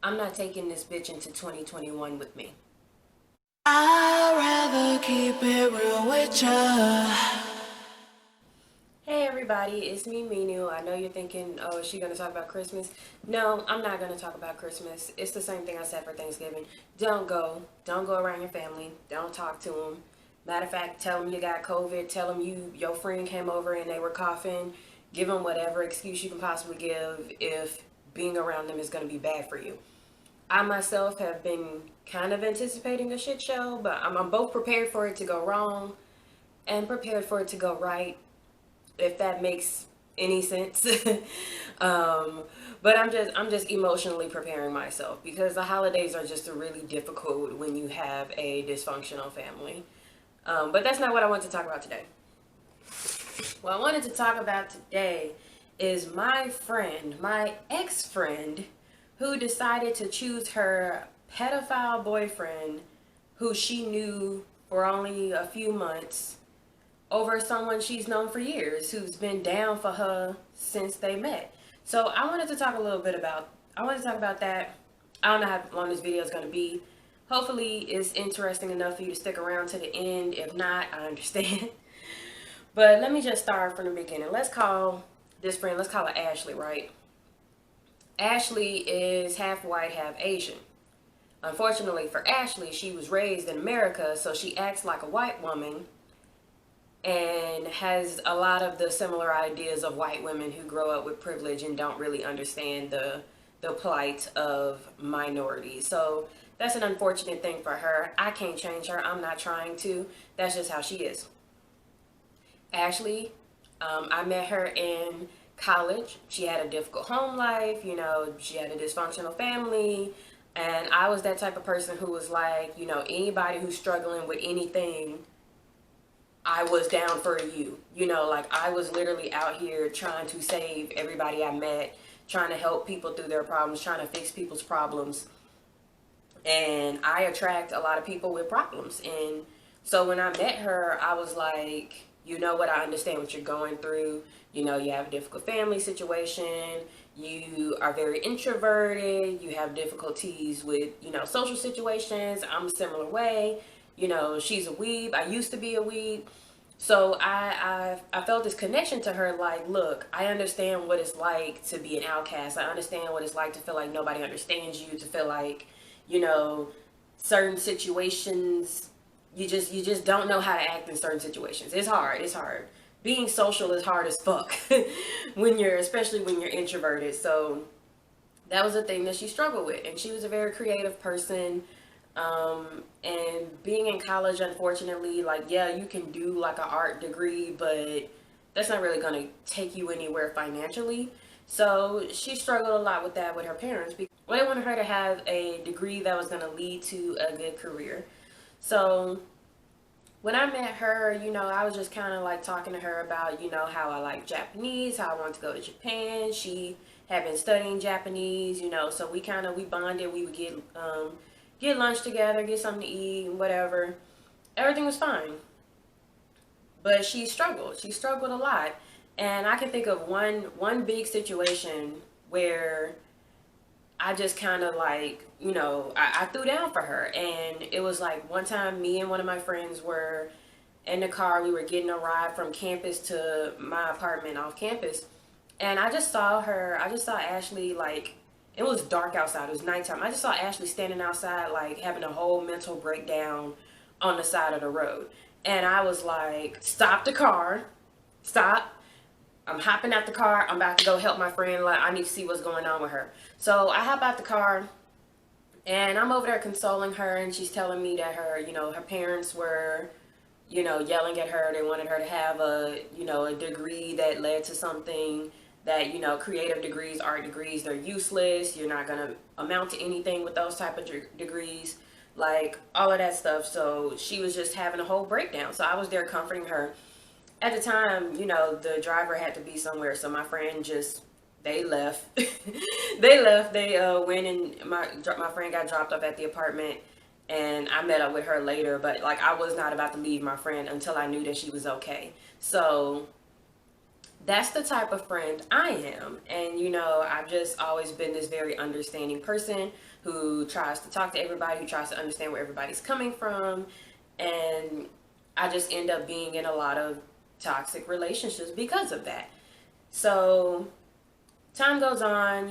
I'm not taking this bitch into 2021 with me. I'd rather keep it real with ya. Hey everybody, it's me, Minu. I know you're thinking, oh, is she going to talk about Christmas? No, I'm not going to talk about Christmas. It's the same thing I said for Thanksgiving. Don't go. Don't go around your family. Don't talk to them. Matter of fact, tell them you got COVID. Tell them your friend came over and they were coughing. Give them whatever excuse you can possibly give if being around them is going to be bad for you. I myself have been kind of anticipating a shit show, but I'm both prepared for it to go wrong and prepared for it to go right, if that makes any sense. um, but I'm just emotionally preparing myself because the holidays are just really difficult when you have a dysfunctional family. But that's not what I want to talk about today. What I wanted to talk about today is my friend, my ex-friend, who decided to choose her pedophile boyfriend, who she knew for only a few months, over someone she's known for years, who's been down for her since they met. So I wanted to talk a little bit about, I want to talk about that. I don't know how long this video is going to be. Hopefully it's interesting enough for you to stick around to the end. If not, I understand. But let me just start from the beginning. Let's call this friend, let's call her Ashley, right? Ashley is half white, half Asian. Unfortunately for Ashley, she was raised in America, so she acts like a white woman and has a lot of the similar ideas of white women who grow up with privilege and don't really understand the plight of minorities. So that's an unfortunate thing for her. I can't change her. I'm not trying to. That's just how she is. Ashley, I met her in college. She had a difficult home life, she had a dysfunctional family. And I was that type of person who was like, anybody who's struggling with anything, I was down for you. Like I was literally out here trying to save everybody I met, trying to help people through their problems, trying to fix people's problems. And I attract a lot of people with problems. And so when I met her, I was like, you know what, I understand what you're going through. You have a difficult family situation. You are very introverted. You have difficulties with, social situations. I'm a similar way. She's a weeb. I used to be a weeb. So I felt this connection to her, like, look, I understand what it's like to be an outcast. I understand what it's like to feel like nobody understands you, to feel like, you know, certain situations, you just don't know how to act in certain situations. It's hard. It's hard. Being social is hard as fuck especially when you're introverted. So that was a thing that she struggled with. And she was a very creative person. And being in college, unfortunately, like, yeah, you can do like an art degree, but that's not really going to take you anywhere financially. So she struggled a lot with that with her parents because they wanted her to have a degree that was going to lead to a good career. So when I met her, I was just kind of like talking to her about, how I like Japanese, how I wanted to go to Japan. She had been studying Japanese, so we bonded. We would get lunch together, get something to eat, and whatever. Everything was fine. But she struggled. She struggled a lot. And I can think of one big situation where I just kind of like, I threw down for her. And it was like one time me and one of my friends were in the car. We were getting a ride from campus to my apartment off campus. And I just saw Ashley, like, it was dark outside. It was nighttime. I just saw Ashley standing outside, like, having a whole mental breakdown on the side of the road. And I was like, stop the car. Stop. I'm hopping out the car. I'm about to go help my friend. Like, I need to see what's going on with her. So I hop out the car and I'm over there consoling her, and she's telling me that her parents were, yelling at her. They wanted her to have a degree that led to something that, creative degrees, art degrees, they're useless. You're not going to amount to anything with those type of degrees, like all of that stuff. So she was just having a whole breakdown. So I was there comforting her. At the time, the driver had to be somewhere, so my friend they left. They left. They went, and my friend got dropped off at the apartment, and I met up with her later. But like, I was not about to leave my friend until I knew that she was okay. So That's the type of friend I am. And, I've just always been this very understanding person who tries to talk to everybody, who tries to understand where everybody's coming from. And I just end up being in a lot of toxic relationships because of that. So time goes on,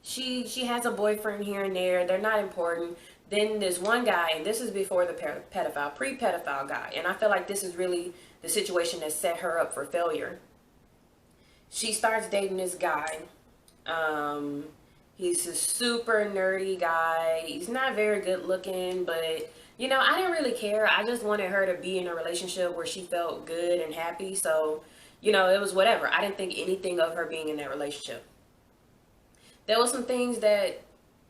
she has a boyfriend here and there. They're not important. Then there's one guy, and this is before the pedophile, pre-pedophile guy. And I feel like this is really the situation that set her up for failure. She starts dating this guy. He's a super nerdy guy. He's not very good looking, but I didn't really care. I just wanted her to be in a relationship where she felt good and happy. So, it was whatever. I didn't think anything of her being in that relationship. There were some things that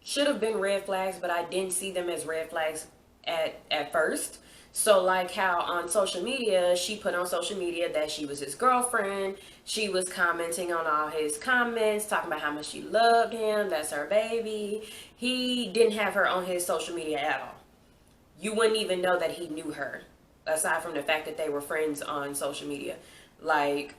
should have been red flags, but I didn't see them as red flags at first. So like how on social media, she put on social media that she was his girlfriend. She was commenting on all his comments, talking about how much she loved him. That's her baby. He didn't have her on his social media at all. You wouldn't even know that he knew her, aside from the fact that they were friends on social media. Like,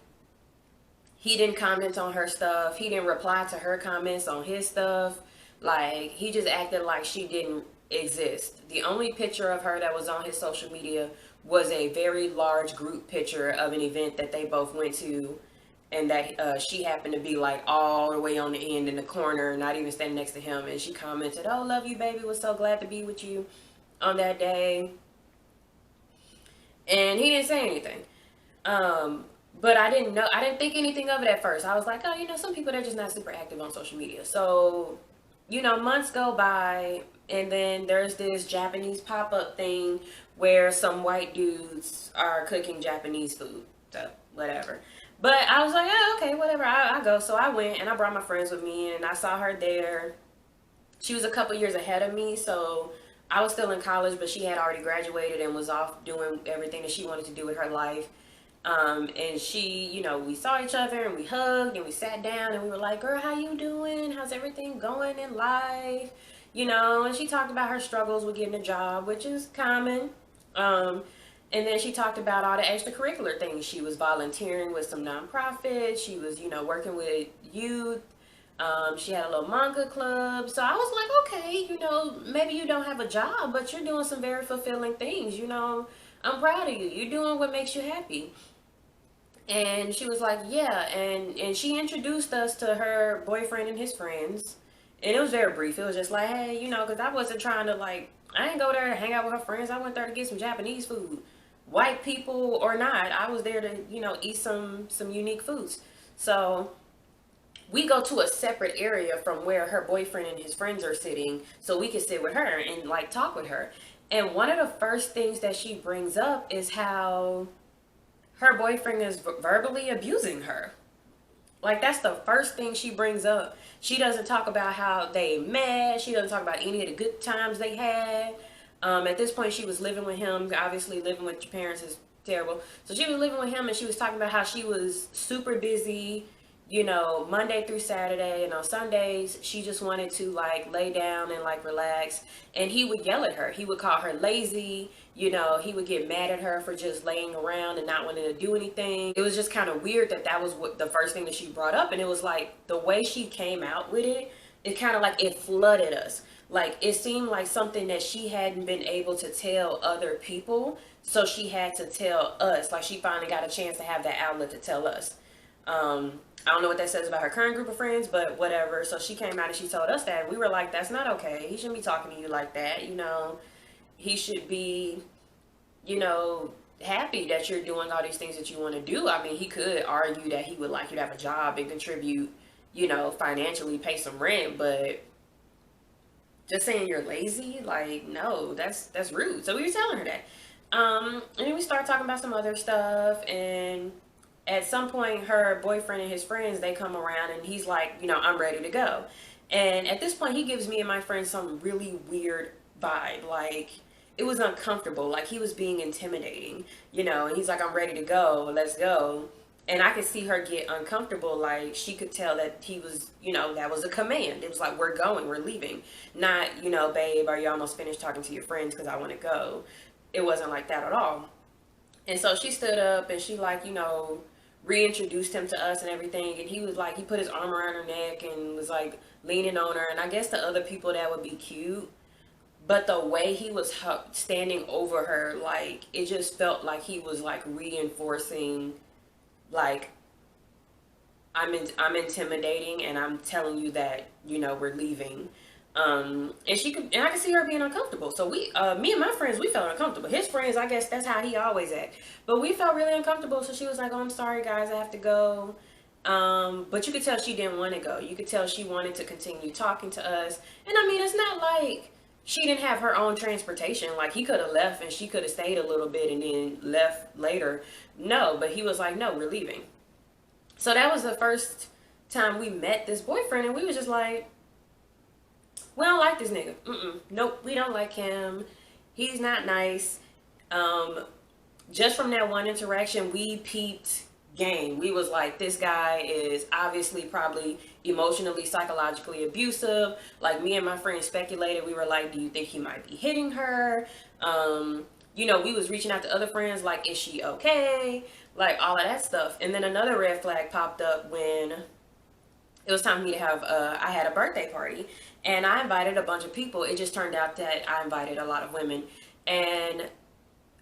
he didn't comment on her stuff. He didn't reply to her comments on his stuff. Like, he just acted like she didn't exist. The only picture of her that was on his social media was a very large group picture of an event that they both went to, and that she happened to be like all the way on the end in the corner, not even standing next to him. And she commented, "Oh, love you, baby. Was so glad to be with you on that day." And he didn't say anything. But I didn't think anything of it at first. I was like, oh, some people, they're just not super active on social media. So, months go by, and then there's this Japanese pop-up thing where some white dudes are cooking Japanese food. So, whatever. But I was like, yeah, okay, whatever. I go. So I went, and I brought my friends with me, and I saw her there. She was a couple years ahead of me, so I was still in college, but she had already graduated and was off doing everything that she wanted to do with her life. And she, we saw each other and we hugged and we sat down and we were like, girl, how you doing? How's everything going in life? And she talked about her struggles with getting a job, which is common. And then she talked about all the extracurricular things. She was volunteering with some nonprofits. She was, working with youth. She had a little manga club. So I was like, okay, maybe you don't have a job, but you're doing some very fulfilling things. I'm proud of you. You're doing what makes you happy. And she was like, yeah. And she introduced us to her boyfriend and his friends. And it was very brief. It was just like, hey, because I wasn't trying to, I didn't go there to hang out with her friends. I went there to get some Japanese food. White people or not, I was there to, eat some unique foods. So we go to a separate area from where her boyfriend and his friends are sitting so we can sit with her and, talk with her. And one of the first things that she brings up is how her boyfriend is verbally abusing her. That's the first thing she brings up. She doesn't talk about how they met. She doesn't talk about any of the good times they had. At this point, she was living with him. Obviously, living with your parents is terrible. So she was living with him, and she was talking about how she was super busy, Monday through Saturday, and on Sundays she just wanted to lay down and relax. And he would yell at her. He would call her lazy. He would get mad at her for just laying around and not wanting to do anything. It was just kind of weird that was what the first thing that she brought up. And it was the way she came out with it, it kind of it flooded us. It seemed like something that she hadn't been able to tell other people, so she had to tell us. She finally got a chance to have that outlet to tell us. I don't know what that says about her current group of friends, but whatever. So she came out and she told us that. We were like, that's not okay. He shouldn't be talking to you like that. He should be, happy that you're doing all these things that you want to do. I mean, he could argue that he would like you to have a job and contribute, financially, pay some rent, but just saying you're lazy, no, that's rude. So we were telling her that. And then we started talking about some other stuff, and at some point her boyfriend and his friends, they come around and he's like, I'm ready to go. And at this point he gives me and my friends some really weird vibe. It was uncomfortable. He was being intimidating, and he's like, I'm ready to go, let's go. And I could see her get uncomfortable. She could tell that he was, that was a command. It was like, we're going, we're leaving. Not, babe, are you almost finished talking to your friends because I want to go. It wasn't like that at all. And so she stood up and she reintroduced him to us and everything, and he was like, he put his arm around her neck and was like leaning on her, and I guess to other people that would be cute, but the way he was standing over her, like, it just felt like he was like reinforcing, like, I'm intimidating, and I'm telling you that, you know, we're leaving. And I could see her being uncomfortable. So me and my friends, we felt uncomfortable. His friends, I guess that's how he always act. But we felt really uncomfortable. So she was like, "Oh, I'm sorry, guys, I have to go." But you could tell she didn't want to go. You could tell she wanted to continue talking to us. And I mean, it's not like she didn't have her own transportation. Like, he could have left and she could have stayed a little bit and then left later. No, but he was like, "No, we're leaving." So that was the first time we met this boyfriend, and we was just like, we don't like this nigga. Nope, we don't like him. He's not nice. Just from that one interaction, we peeped game. We was like, this guy is obviously probably emotionally, psychologically abusive. Like, me and my friends speculated. We were like, do you think he might be hitting her? You know, we was reaching out to other friends like, is she okay? Like, all of that stuff. And then another red flag popped up when it was time for me to have, I had a birthday party, and I invited a bunch of people. It just turned out that I invited a lot of women, and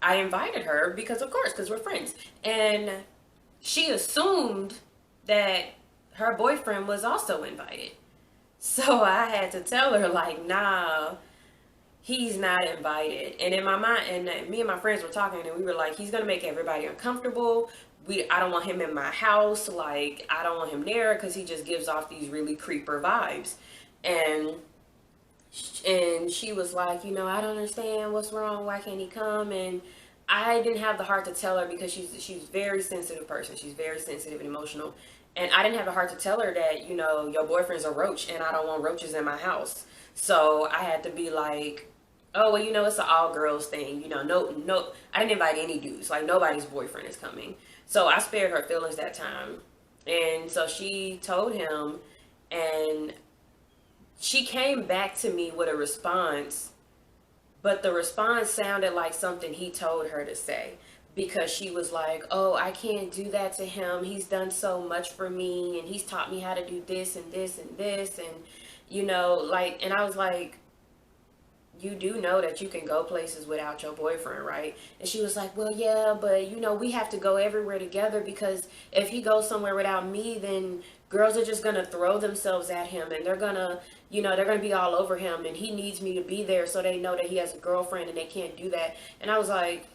I invited her because, of course, because we're friends. And she assumed that her boyfriend was also invited. So I had to tell her, like, nah, he's not invited. And in my mind, and me and my friends were talking, and we were like, he's gonna make everybody uncomfortable. I don't want him in my house. Like, I don't want him there because he just gives off these really creeper vibes. And she was like, you know, I don't understand what's wrong. Why can't he come? And I didn't have the heart to tell her because she's a very sensitive person. She's very sensitive and emotional. And I didn't have the heart to tell her that, you know, your boyfriend's a roach and I don't want roaches in my house. So I had to be like, oh, well, you know, it's an all girls thing. You know, no, I didn't invite any dudes. Like, nobody's boyfriend is coming. So I spared her feelings that time. And so she told him, and she came back to me with a response, but the response sounded like something he told her to say, because she was like, oh, I can't do that to him. He's done so much for me, and he's taught me how to do this and this and this. And, you know, like, and I was like, you do know that you can go places without your boyfriend, right? And she was like, well, yeah, but, you know, we have to go everywhere together, because if he goes somewhere without me, then girls are just going to throw themselves at him, and they're going to, you know, they're going to be all over him, and he needs me to be there so they know that he has a girlfriend, and they can't do that. And I was like,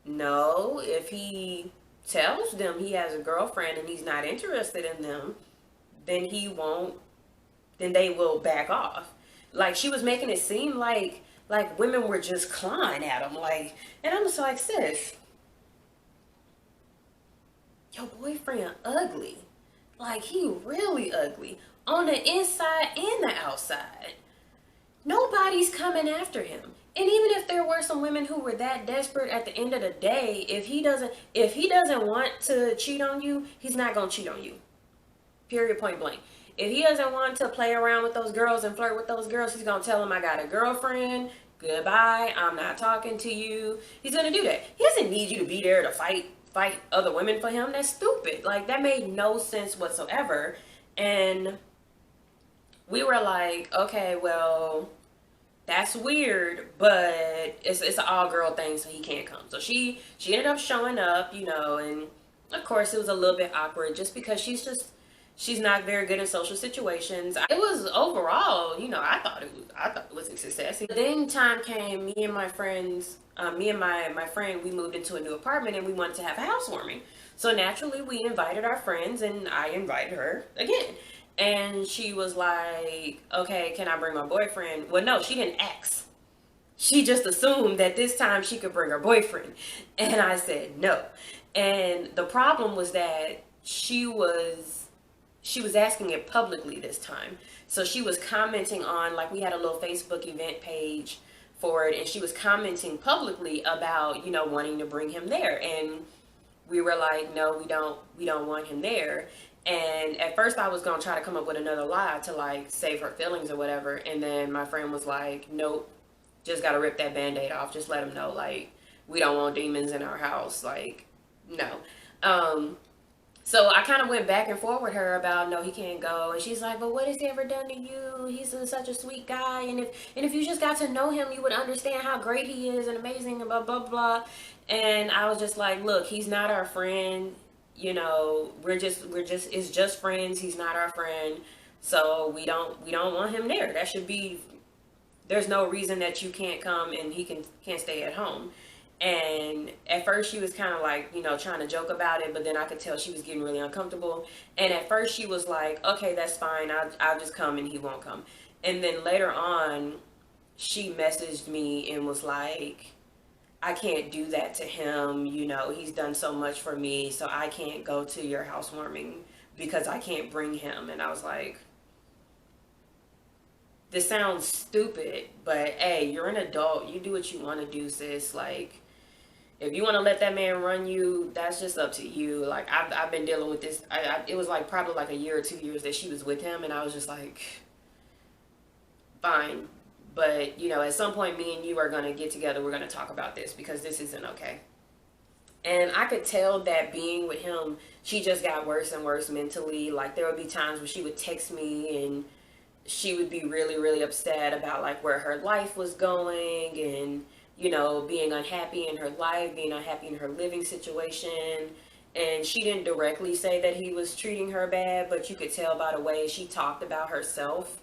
no, if he tells them he has a girlfriend and he's not interested in them, then then they will back off. Like, she was making it seem like women were just clawing at him, like, and I'm just like, sis, your boyfriend ugly. Like, he really ugly on the inside and the outside. Nobody's coming after him. And even if there were some women who were that desperate, at the end of the day, if he doesn't want to cheat on you, he's not gonna cheat on you. Period, point blank. If he doesn't want to play around with those girls and flirt with those girls, he's gonna tell them, I got a girlfriend, goodbye, I'm not talking to you. He's gonna do that. He doesn't need you to be there to fight other women for him. That's stupid. Like, that made no sense whatsoever. And we were like, okay, well, that's weird, but it's an all girl thing, so he can't come. So she ended up showing up, you know, and of course it was a little bit awkward just because she's not very good in social situations. It was overall, you know, I thought it was a success. Then time came, me and my friends, me and my friend, we moved into a new apartment and we wanted to have a housewarming. So naturally we invited our friends, and I invited her again. And she was like, okay, can I bring my boyfriend? Well, no, she didn't ask. She just assumed that this time she could bring her boyfriend. And I said no. And the problem was that she was asking it publicly this time. So she was commenting on, like, we had a little Facebook event page for it, and she was commenting publicly about, you know, wanting to bring him there. And we were like, no, we don't want him there. And at first I was going to try to come up with another lie to, like, save her feelings or whatever. And then my friend was like, nope, just got to rip that Band-Aid off. Just let him know, like, we don't want demons in our house. Like, no. So I kind of went back and forth with her about no, he can't go, and she's like, "But what has he ever done to you? He's such a sweet guy, and if you just got to know him, you would understand how great he is and amazing and blah blah blah." And I was just like, "Look, he's not our friend. You know, we're just it's just friends. He's not our friend, so we don't want him there. That should be there's no reason that you can't come and he can't stay at home." And at first she was kind of like, trying to joke about it, but then I could tell she was getting really uncomfortable. And at first she was like, "Okay, that's fine. I'll just come and he won't come." And then later on, she messaged me and was like, "I can't do that to him. He's done so much for me, so I can't go to your housewarming because I can't bring him." And I was like, this sounds stupid, but hey, you're an adult. You do what you want to do, sis. Like, if you want to let that man run you, that's just up to you. Like, I've been dealing with this. It was like probably like a year or 2 years that she was with him, and I was just like, fine. But, at some point, me and you are going to get together. We're going to talk about this because this isn't okay. And I could tell that being with him, she just got worse and worse mentally. Like, there would be times when she would text me and she would be really, really upset about like where her life was going and, being unhappy in her life, being unhappy in her living situation. And she didn't directly say that he was treating her bad, but you could tell by the way she talked about herself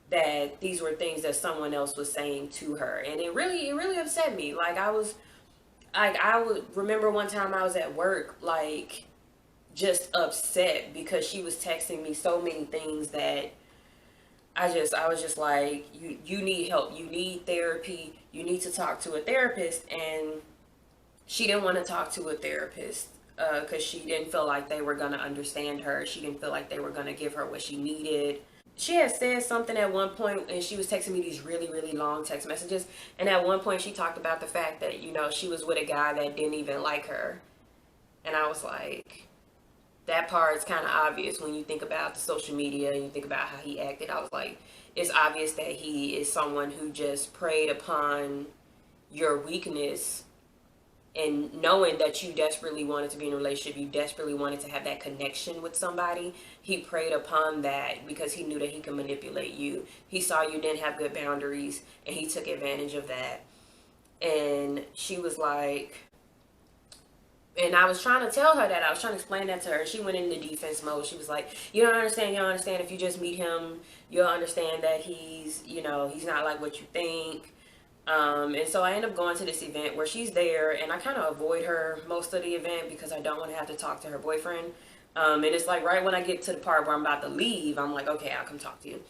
that these were things that someone else was saying to her. And it really upset me. Like, I would remember one time I was at work, like, just upset because she was texting me so many things that I was just like, you need help, you need therapy, you need to talk to a therapist. And she didn't want to talk to a therapist because she didn't feel like they were going to understand her. She didn't feel like they were going to give her what she needed. She had said something at one point, and she was texting me these really, really long text messages. And at one point, she talked about the fact that, she was with a guy that didn't even like her. And I was like, that part is kind of obvious when you think about the social media and you think about how he acted. I was like, it's obvious that he is someone who just preyed upon your weakness, and knowing that you desperately wanted to be in a relationship, you desperately wanted to have that connection with somebody. He preyed upon that because he knew that he could manipulate you. He saw you didn't have good boundaries and he took advantage of that. And she was like, and I was trying to tell her that. I was trying to explain that to her. She went into defense mode. She was like, "You don't understand. You don't understand. If you just meet him, you'll understand that he's not like what you think." And so I end up going to this event where she's there, and I kind of avoid her most of the event because I don't want to have to talk to her boyfriend. And it's like right when I get to the part where I'm about to leave, I'm like, "Okay, I'll come talk to you."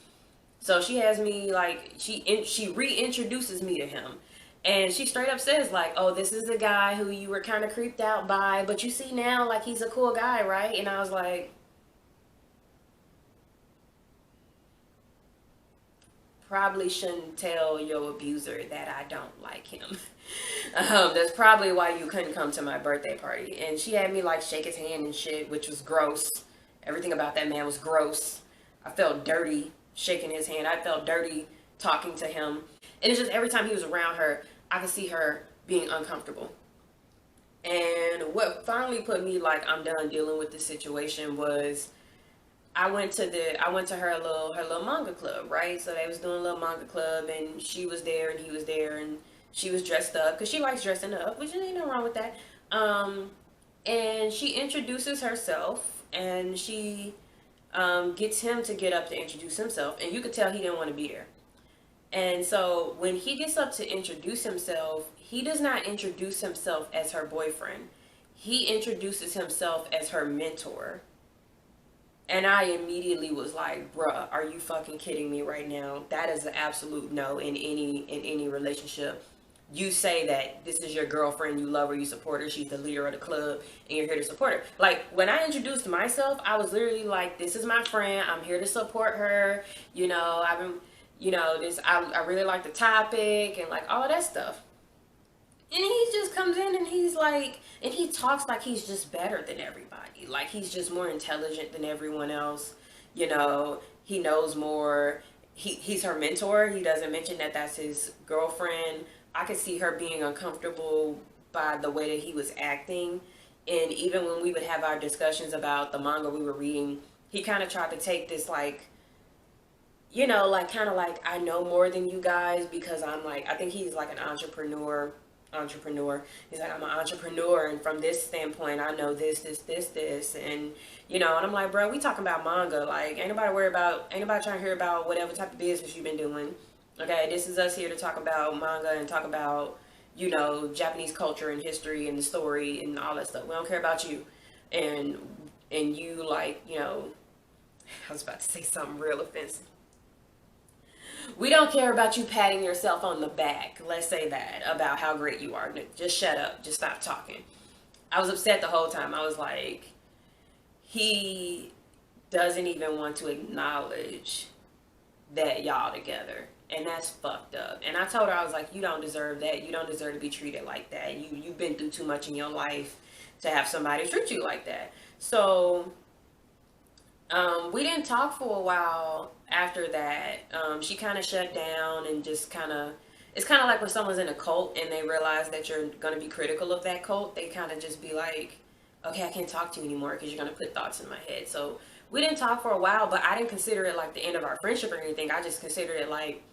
So she has me like she reintroduces me to him. And she straight up says like, "Oh, this is the guy who you were kind of creeped out by, but you see now like he's a cool guy, right?" And I was like, probably shouldn't tell your abuser that I don't like him. That's probably why you couldn't come to my birthday party. And she had me like shake his hand and shit, which was gross. Everything about that man was gross. I felt dirty shaking his hand. I felt dirty talking to him. And it's just every time he was around her, I could see her being uncomfortable. And what finally put me like I'm done dealing with this situation was I went to her little manga club, right? So they was doing a little manga club, and she was there and he was there, and she was dressed up because she likes dressing up, which ain't nothing wrong with that. And she introduces herself, and she gets him to get up to introduce himself, and you could tell he didn't want to be there. And so when he gets up to introduce himself, he does not introduce himself as her boyfriend. He introduces himself as her mentor. And I immediately was like, "Bruh, are you fucking kidding me right now? That is an absolute no in any relationship. You say that this is your girlfriend, you love her, you support her, she's the leader of the club, and you're here to support her." Like, when I introduced myself, I was literally like, "This is my friend, I'm here to support her, I've been, I really like the topic," and like all that stuff. And he just comes in and he's like, and he talks like he's just better than everybody. Like he's just more intelligent than everyone else. He knows more. He's her mentor. He doesn't mention that that's his girlfriend. I could see her being uncomfortable by the way that he was acting. And even when we would have our discussions about the manga we were reading, he kind of tried to take this like, like kind of like I know more than you guys because I'm like, I think he's like an entrepreneur. He's like, I'm an entrepreneur, and from this standpoint, I know this, and and I'm like, bro, we talking about manga. Like, ain't nobody trying to hear about whatever type of business you've been doing. Okay, this is us here to talk about manga and talk about Japanese culture and history and the story and all that stuff. We don't care about you, and you like I was about to say something real offensive. We don't care about you patting yourself on the back. Let's say that about how great you are. Just shut up. Just stop talking. I was upset the whole time. I was like, he doesn't even want to acknowledge that y'all together. And that's fucked up. And I told her, I was like, you don't deserve that. You don't deserve to be treated like that. You've been through too much in your life to have somebody treat you like that. So we didn't talk for a while after that. She kind of shut down and just it's kind of like when someone's in a cult and they realize that you're going to be critical of that cult, they kind of just be like, okay, I can't talk to you anymore because you're going to put thoughts in my head. So we didn't talk for a while, but I didn't consider it like the end of our friendship or anything. I just considered it like,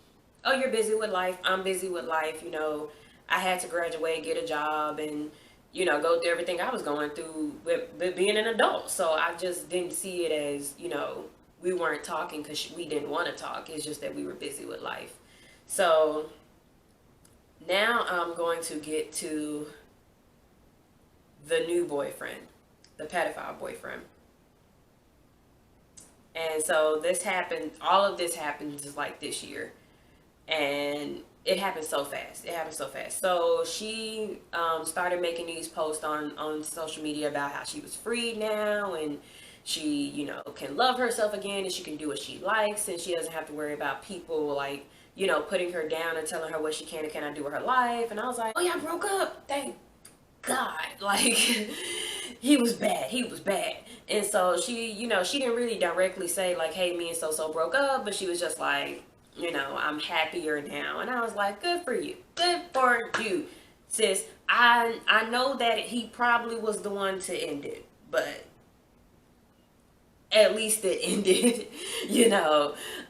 oh, you're busy with life. I'm busy with life. I had to graduate, get a job, and go through everything I was going through with being an adult. So I just didn't see it as, we weren't talking because we didn't want to talk. It's just that we were busy with life. So now I'm going to get to the new boyfriend, the pedophile boyfriend. And so all of this happened just like this year. And it happened so fast. So she started making these posts on social media about how she was free now and she, can love herself again and she can do what she likes and she doesn't have to worry about people like, putting her down and telling her what she can and cannot do with her life. And I was like, oh yeah, I broke up. Thank God. Like, he was bad. And so she, she didn't really directly say like, hey, me and so broke up, but she was just like, I'm happier now. And I was like, good for you. Good for you, sis. I know that he probably was the one to end it, but at least it ended,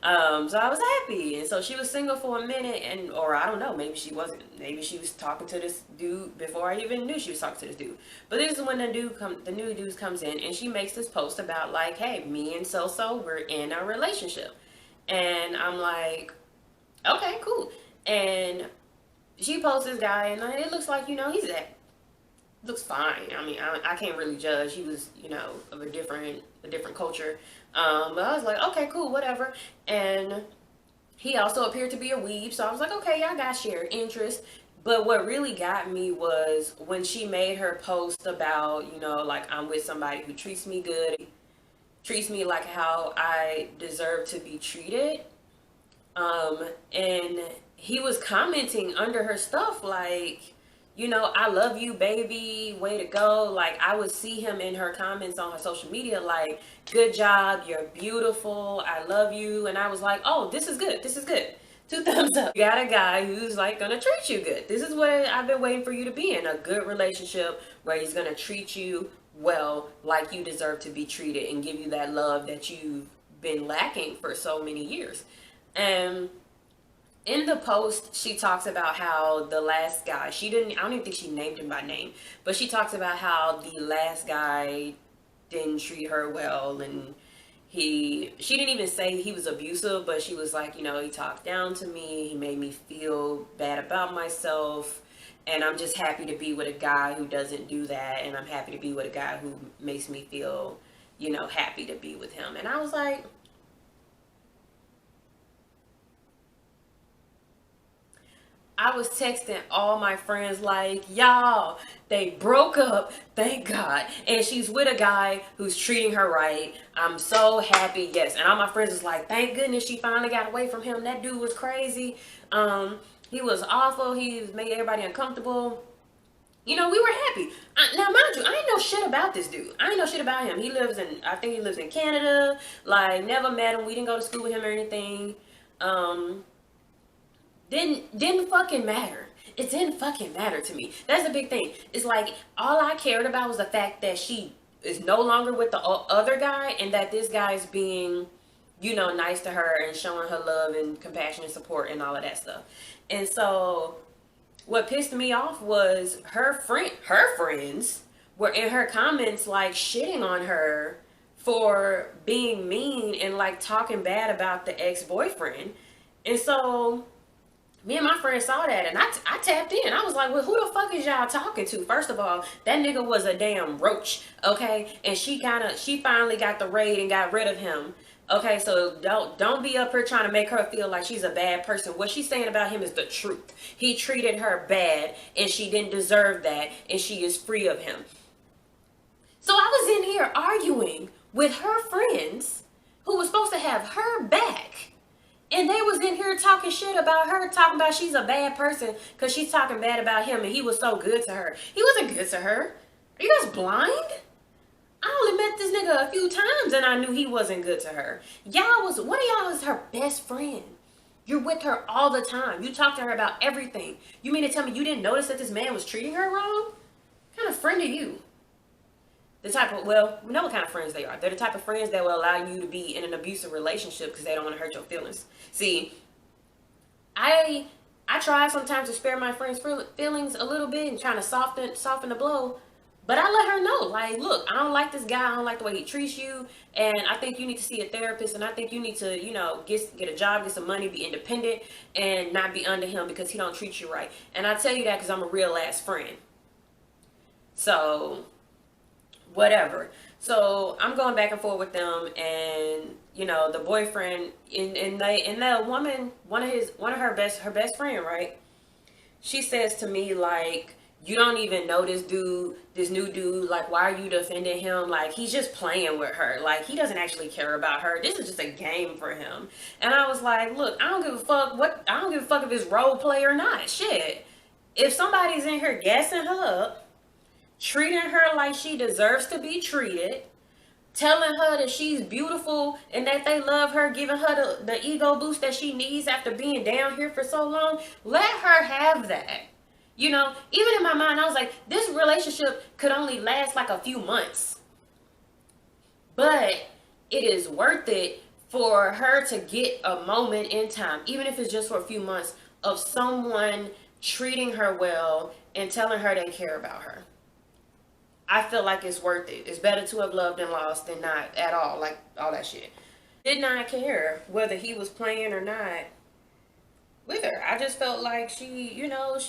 So I was happy. And so she was single for a minute or I don't know, maybe she wasn't. Maybe she was talking to this dude before I even knew she was talking to this dude. But this is when the new dude comes in and she makes this post about like, hey, me and so we're in a relationship. And I'm like, okay, cool. And she posts this guy, and it looks like, looks fine. I mean, I can't really judge. He was, of a different culture. But I was like, okay, cool, whatever. And he also appeared to be a weeb, so I was like, okay, y'all got shared interest. But what really got me was when she made her post about, like I'm with somebody who treats me good, treats me like how I deserve to be treated. And he was commenting under her stuff like, I love you, baby, way to go. Like, I would see him in her comments on her social media like, good job, you're beautiful, I love you. And I was like, oh, this is good. 2 thumbs up. You got a guy who's like gonna treat you good. This is what I've been waiting for you to be in, a good relationship where he's gonna treat you well, like you deserve to be treated and give you that love that you've been lacking for so many years. And in the post, she talks about how the last guy, I don't even think she named him by name, but she talks about how the last guy didn't treat her well, and she didn't even say he was abusive, but she was like, he talked down to me, he made me feel bad about myself, and I'm just happy to be with a guy who doesn't do that, and I'm happy to be with a guy who makes me feel, happy to be with him. And I was like, I was texting all my friends like, y'all, they broke up, thank God. And she's with a guy who's treating her right. I'm so happy, yes. And all my friends was like, thank goodness she finally got away from him. That dude was crazy. He was awful. He made everybody uncomfortable. We were happy. Now, mind you, I ain't know shit about this dude. I ain't know shit about him. I think he lives in Canada. Like, never met him. We didn't go to school with him or anything. Didn't fucking matter. it didn't fucking matter to me. That's the big thing. It's like all I cared about was the fact that she is no longer with the other guy, and that this guy is being, you know, nice to her and showing her love and compassion and support and all of that stuff. And so what pissed me off was her friends were in her comments like shitting on her for being mean and like talking bad about the ex-boyfriend. And so me and my friend saw that, and I tapped in. I was like, well, who the fuck is y'all talking to? First of all, that nigga was a damn roach, okay? And she finally got the raid and got rid of him. Okay, so don't be up here trying to make her feel like she's a bad person. What she's saying about him is the truth. He treated her bad, and she didn't deserve that, and she is free of him. So I was in here arguing with her friends who was supposed to have her back. And they was in here talking shit about her, talking about she's a bad person because she's talking bad about him and he was so good to her. He wasn't good to her. Are you guys blind? I only met this nigga a few times and I knew he wasn't good to her. One of y'all is her best friend. You're with her all the time. You talk to her about everything. You mean to tell me you didn't notice that this man was treating her wrong? What kind of friend are you? We know what kind of friends they are. They're the type of friends that will allow you to be in an abusive relationship because they don't want to hurt your feelings. See, I try sometimes to spare my friends' feelings a little bit and trying to soften the blow. But I let her know, like, look, I don't like this guy. I don't like the way he treats you. And I think you need to see a therapist. And I think you need to, you know, get a job, get some money, be independent, and not be under him because he don't treat you right. And I tell you that because I'm a real ass friend. So whatever. So I'm going back and forth with them, and you know the boyfriend and the woman, one of her best friend, right? She says to me like, you don't even know this new dude, like why are you defending him? Like he's just playing with her, like he doesn't actually care about her. This is just a game for him. And I was like, look, I don't give a fuck if it's role play or not. Shit. If somebody's in here gassing her up, treating her like she deserves to be treated, telling her that she's beautiful and that they love her, giving her the ego boost that she needs after being down here for so long, let her have that. You know, even in my mind, I was like, this relationship could only last like a few months. But it is worth it for her to get a moment in time, even if it's just for a few months, of someone treating her well and telling her they care about her. I feel like it's worth it. It's better to have loved and lost than not at all, like all that shit. Did not care whether he was playing or not with her. I just felt like she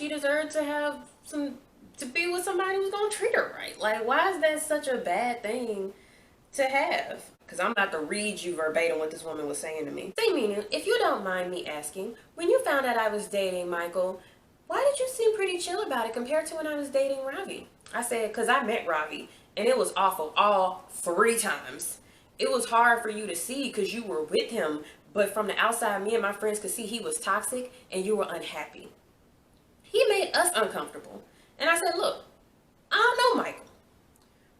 deserved to be with somebody who's gonna treat her right. Like, why is that such a bad thing to have? Because I'm about to read you verbatim what this woman was saying to me. Say, Mina, if you don't mind me asking, when you found out I was dating Michael, why did you seem pretty chill about it compared to when I was dating Ravi? I said, because I met Ravi, and it was awful all 3 times. It was hard for you to see because you were with him, but from the outside, me and my friends could see he was toxic and you were unhappy. He made us uncomfortable. And I said, look, I don't know Michael,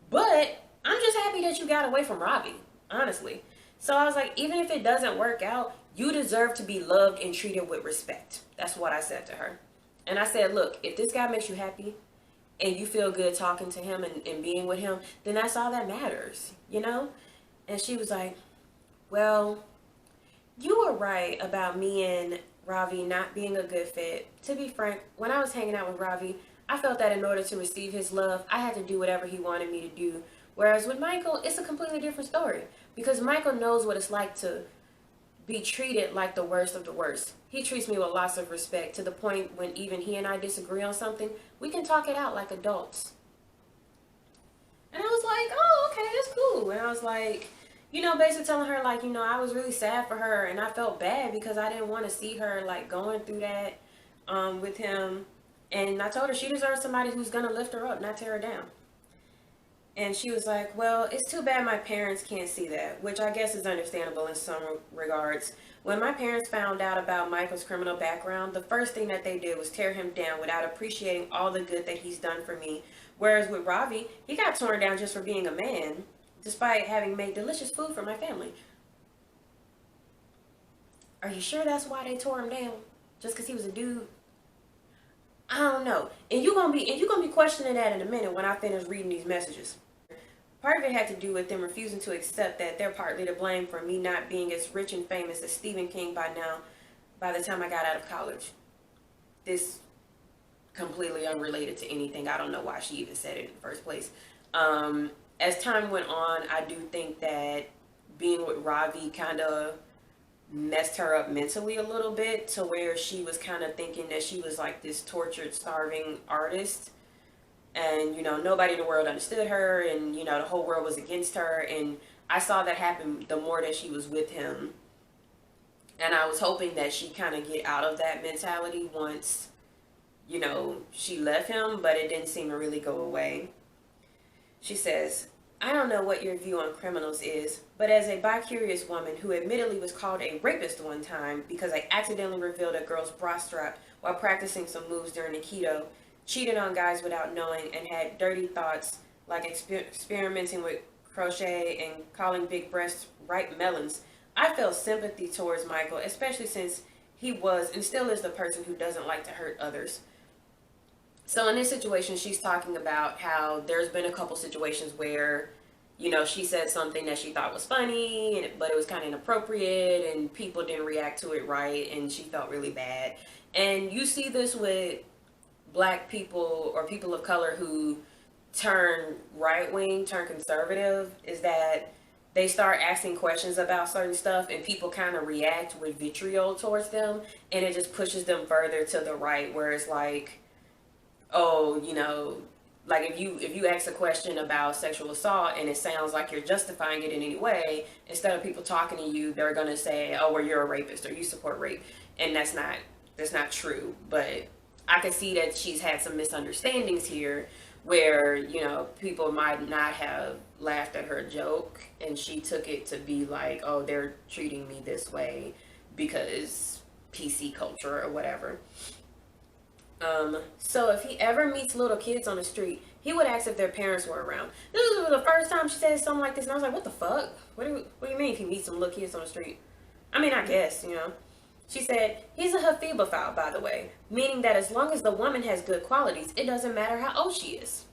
but I'm just happy that you got away from Ravi, honestly. So I was like, even if it doesn't work out, you deserve to be loved and treated with respect. That's what I said to her. And I said, look, if this guy makes you happy and you feel good talking to him and being with him, then that's all that matters, you know? And she was like, well, you were right about me and Ravi not being a good fit. To be frank, when I was hanging out with Ravi, I felt that in order to receive his love, I had to do whatever he wanted me to do. Whereas with Michael, it's a completely different story. Because Michael knows what it's like to be treated like the worst of the worst. He treats me with lots of respect to the point when even he and I disagree on something, we can talk it out like adults. And I was like, oh, okay, that's cool. And I was like, you know, basically telling her like, you know, I was really sad for her and I felt bad because I didn't want to see her like going through that with him. And I told her she deserves somebody who's going to lift her up, not tear her down. And she was like, well, it's too bad my parents can't see that, which I guess is understandable in some regards. When my parents found out about Michael's criminal background, the first thing that they did was tear him down without appreciating all the good that he's done for me. Whereas with Ravi, he got torn down just for being a man, despite having made delicious food for my family. Are you sure that's why they tore him down? Just because he was a dude? I don't know. And you're gonna be questioning that in a minute when I finish reading these messages. Part of it had to do with them refusing to accept that they're partly to blame for me not being as rich and famous as Stephen King by now, by the time I got out of college. This completely unrelated to anything. I don't know why she even said it in the first place. As time went on, I do think that being with Ravi kind of messed her up mentally a little bit, to where she was kind of thinking that she was like this tortured, starving artist. And, nobody in the world understood her, and, the whole world was against her. And I saw that happen the more that she was with him. And I was hoping that she kind of get out of that mentality once, she left him, but it didn't seem to really go away. She says, I don't know what your view on criminals is, but as a bi-curious woman who admittedly was called a rapist one time because I accidentally revealed a girl's bra strap while practicing some moves during Aikido, cheated on guys without knowing, and had dirty thoughts like experimenting with crochet and calling big breasts ripe melons, I felt sympathy towards Michael, especially since he was and still is the person who doesn't like to hurt others. So in this situation, she's talking about how there's been a couple situations where, she said something that she thought was funny, but it was kind of inappropriate, and people didn't react to it right, and she felt really bad. And you see this with black people or people of color who turn right wing, turn conservative, is that they start asking questions about certain stuff, and people kind of react with vitriol towards them, and it just pushes them further to the right, where it's like, oh, like if you ask a question about sexual assault and it sounds like you're justifying it in any way, instead of people talking to you, they're gonna say, oh, well, you're a rapist or you support rape, and that's not true. But I can see that she's had some misunderstandings here, where people might not have laughed at her joke, and she took it to be like, oh, they're treating me this way because PC culture or whatever. So if he ever meets little kids on the street, he would ask if their parents were around. This was the first time she said something like this, and I was like, what the fuck? What do you mean if he meets some little kids on the street? I mean, I guess. She said, he's a Hafibafile, by the way, meaning that as long as the woman has good qualities, it doesn't matter how old she is.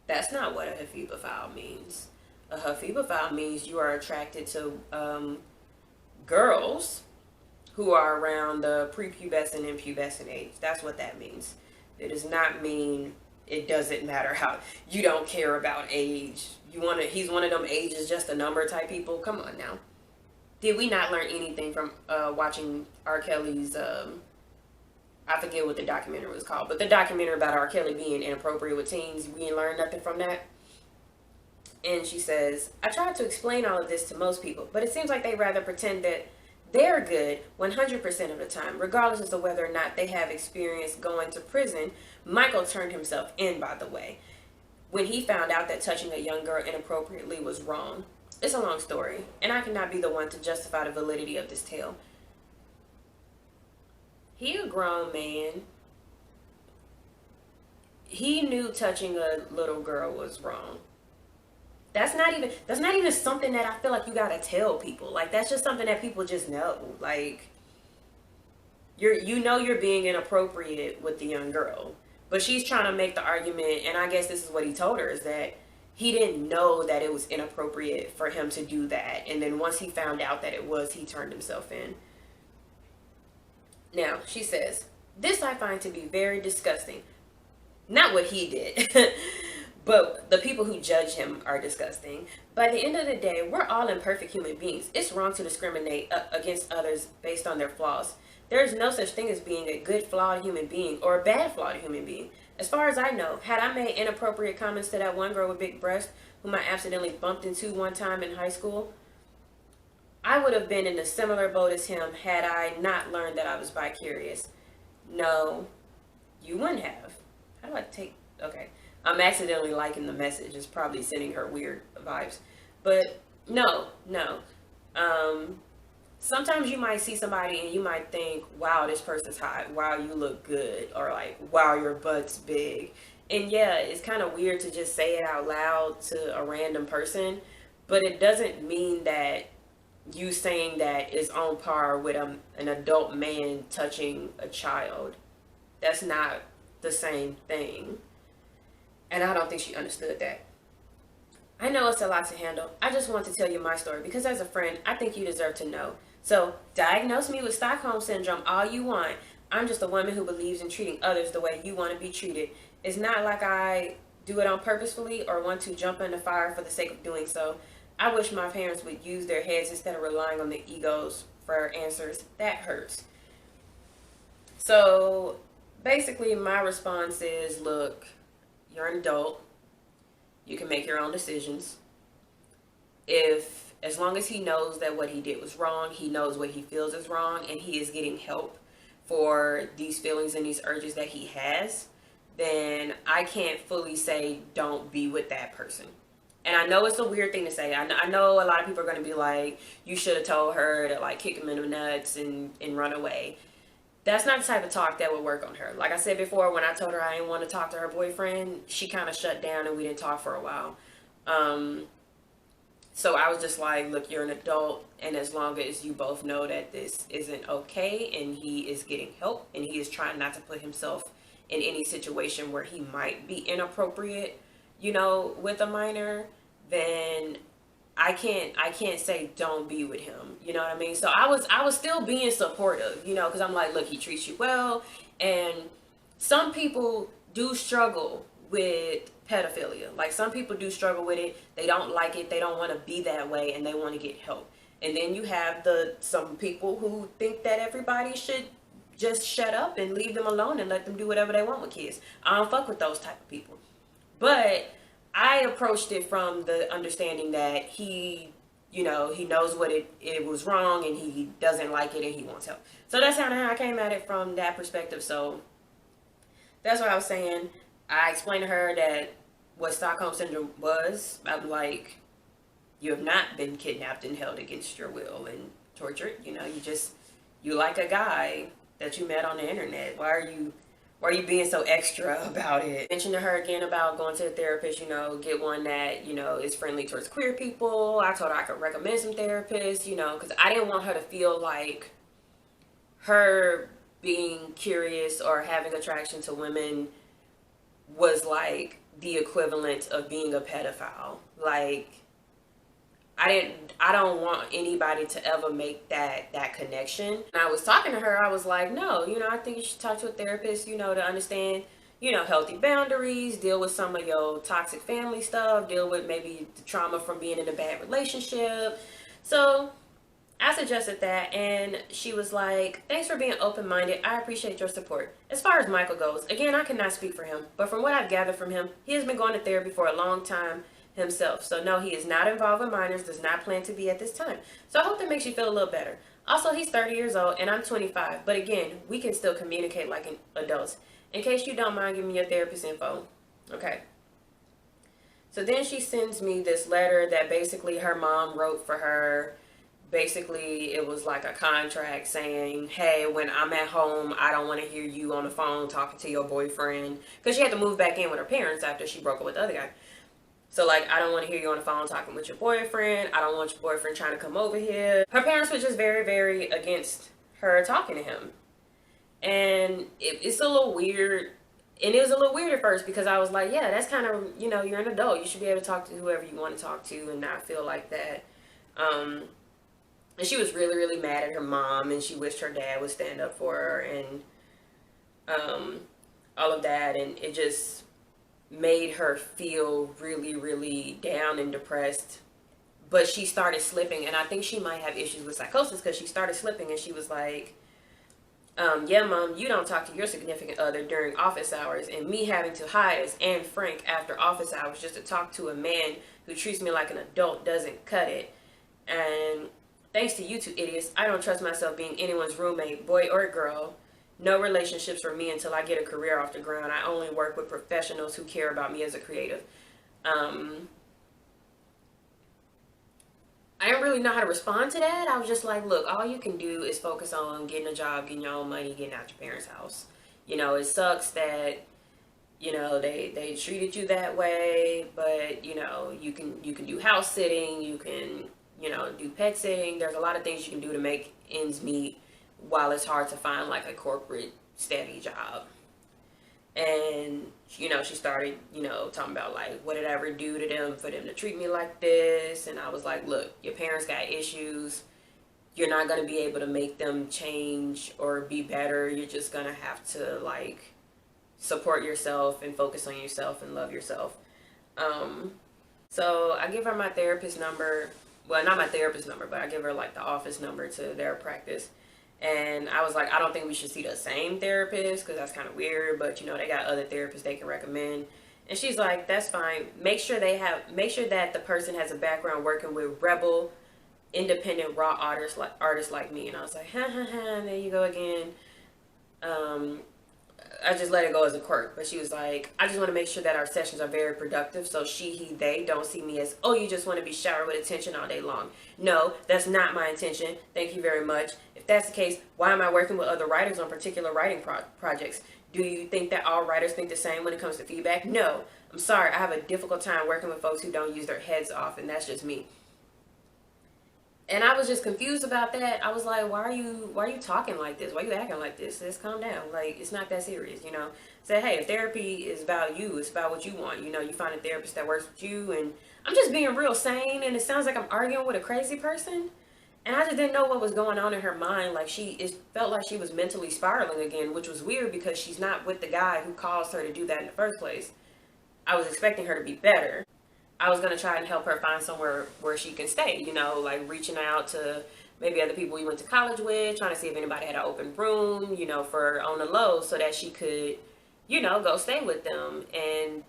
That's not what a Hafibafile means. A Hafibafile means you are attracted to girls who are around the prepubescent and pubescent age. That's what that means. It does not mean it doesn't matter how you don't care about age. He's one of them age is just a number type people. Come on now. Did we not learn anything from watching R. Kelly's I forget what the documentary was called, but the documentary about R. Kelly being inappropriate with teens, we didn't learn nothing from that. And she says, I tried to explain all of this to most people, but it seems like they rather pretend that they're good 100% of the time, regardless as to whether or not they have experience going to prison. Michael turned himself in, by the way, when he found out that touching a young girl inappropriately was wrong. It's a long story, and I cannot be the one to justify the validity of this tale. He a grown man. He knew touching a little girl was wrong. That's not even something that I feel like you gotta tell people. Like, that's just something that people just know. Like, you're being inappropriate with the young girl. But she's trying to make the argument, and I guess this is what he told her, is that he didn't know that it was inappropriate for him to do that. And then once he found out that it was, he turned himself in. Now, she says, this I find to be very disgusting. Not what he did. But the people who judge him are disgusting. By the end of the day, we're all imperfect human beings. It's wrong to discriminate against others based on their flaws. There is no such thing as being a good flawed human being or a bad flawed human being. As far as I know, had I made inappropriate comments to that one girl with big breasts whom I accidentally bumped into one time in high school, I would have been in a similar boat as him had I not learned that I was bi-curious. No, you wouldn't have. How do I take... Okay. I'm accidentally liking the message. It's probably sending her weird vibes. But no. Sometimes you might see somebody and you might think, wow, this person's hot. Wow, you look good. Or like, wow, your butt's big. And yeah, it's kind of weird to just say it out loud to a random person. But it doesn't mean that you saying that is on par with an adult man touching a child. That's not the same thing. And I don't think she understood that. I know it's a lot to handle. I just want to tell you my story because as a friend, I think you deserve to know. So, diagnose me with Stockholm Syndrome all you want. I'm just a woman who believes in treating others the way you want to be treated. It's not like I do it on purposefully or want to jump in the fire for the sake of doing so. I wish my parents would use their heads instead of relying on their egos for answers. That hurts. So, basically, my response is look, you're an adult. You can make your own decisions. If, as long as he knows that what he did was wrong, he knows what he feels is wrong, and he is getting help for these feelings and these urges that he has, then I can't fully say don't be with that person. And I know it's a weird thing to say. I know a lot of people are going to be like, you should have told her to like kick him in the nuts and run away. That's not the type of talk that would work on her. Like I said before, when I told her I didn't want to talk to her boyfriend, she kind of shut down and we didn't talk for a while. So I was just like, look, you're an adult, and as long as you both know that this isn't okay and he is getting help and he is trying not to put himself in any situation where he might be inappropriate, you know, with a minor, then I can't say don't be with him. You know what I mean? So I was still being supportive, you know, because I'm like, look, he treats you well, and some people do struggle with pedophilia. Like some people do struggle with it. They don't like it. They don't want to be that way, and they want to get help. And then you have some people who think that everybody should just shut up and leave them alone and let them do whatever they want with kids. I don't fuck with those type of people. But I approached it from the understanding that he, you know, he knows what it was wrong and he doesn't like it and he wants help. So that's how I came at it from that perspective. So that's what I was saying. I explained to her that what Stockholm Syndrome was. I'm like, you have not been kidnapped and held against your will and tortured. You know, you like a guy that you met on the internet. Why are you being so extra about it? I mentioned to her again about going to a therapist, you know, get one that, you know, is friendly towards queer people. I told her I could recommend some therapists, you know, because I didn't want her to feel like her being curious or having attraction to women was like the equivalent of being a pedophile. Like, I don't want anybody to ever make that connection. And I was talking to her, I was like, no, you know, I think you should talk to a therapist, you know, to understand, you know, healthy boundaries, deal with some of your toxic family stuff, deal with maybe the trauma from being in a bad relationship. So I suggested that, and she was like, thanks for being open-minded. I appreciate your support. As far as Michael goes, again, I cannot speak for him, but from what I've gathered from him, he has been going to therapy for a long time himself. So no, he is not involved with minors, does not plan to be at this time. So I hope that makes you feel a little better. Also, he's 30 years old and I'm 25, but again, we can still communicate like adults. In case you don't mind, give me your therapist info. Okay. So then she sends me this letter that basically her mom wrote for her. Basically, it was like a contract saying, hey, when I'm at home, I don't want to hear you on the phone talking to your boyfriend. Because she had to move back in with her parents after she broke up with the other guy. So, like, I don't want to hear you on the phone talking with your boyfriend. I don't want your boyfriend trying to come over here. Her parents were just very, very against her talking to him. And it's a little weird. And it was a little weird at first because I was like, yeah, that's kind of, you know, you're an adult. You should be able to talk to whoever you want to talk to and not feel like that. And she was really, really mad at her mom, and she wished her dad would stand up for her and all of that. And it just made her feel really, really down and depressed. But she started slipping, and I think she might have issues with psychosis because she started slipping, and she was like, yeah, Mom, you don't talk to your significant other during office hours, and me having to hide as Anne Frank after office hours just to talk to a man who treats me like an adult doesn't cut it. And thanks to you two idiots, I don't trust myself being anyone's roommate, boy or girl. No relationships for me until I get a career off the ground. I only work with professionals who care about me as a creative. I didn't really know how to respond to that. I was just like, look, all you can do is focus on getting a job, getting your own money, getting out your parents' house. You know, it sucks that, you know, they treated you that way, but, you know, you can do house sitting, you can, do pet sitting. There's a lot of things you can do to make ends meet while it's hard to find like a corporate steady job. And she started talking about like, what did I ever do to them for them to treat me like this? And I was like, look, your parents got issues. You're not going to be able to make them change or be better. You're just going to have to like support yourself and focus on yourself and love yourself. So I give her my therapist number. Well, not my therapist number, but I give her like the office number to their practice. And I was like, I don't think we should see the same therapist because that's kind of weird. But they got other therapists they can recommend. And she's like, that's fine. Make sure that the person has a background working with rebel, independent, raw artists like me. And I was like, ha ha ha. There you go again. I just let it go as a quirk. But she was like, I just want to make sure that our sessions are very productive. So she, he, they don't see me as, oh, you just want to be showered with attention all day long. No, that's not my intention. Thank you very much. If that's the case, why am I working with other writers on particular writing projects? Do you think that all writers think the same when it comes to feedback? No. I'm sorry. I have a difficult time working with folks who don't use their heads off, and that's just me. And I was just confused about that. I was like, why are you talking like this? Why are you acting like this? Just calm down. Like, it's not that serious, Say, hey, if therapy is about you, it's about what you want. You find a therapist that works with you. And I'm just being real sane, and it sounds like I'm arguing with a crazy person. And I just didn't know what was going on in her mind. Like, it felt like she was mentally spiraling again, which was weird because she's not with the guy who caused her to do that in the first place. I was expecting her to be better. I was going to try and help her find somewhere where she can stay, like reaching out to maybe other people we went to college with, trying to see if anybody had an open room, for on the low so that she could, go stay with them. And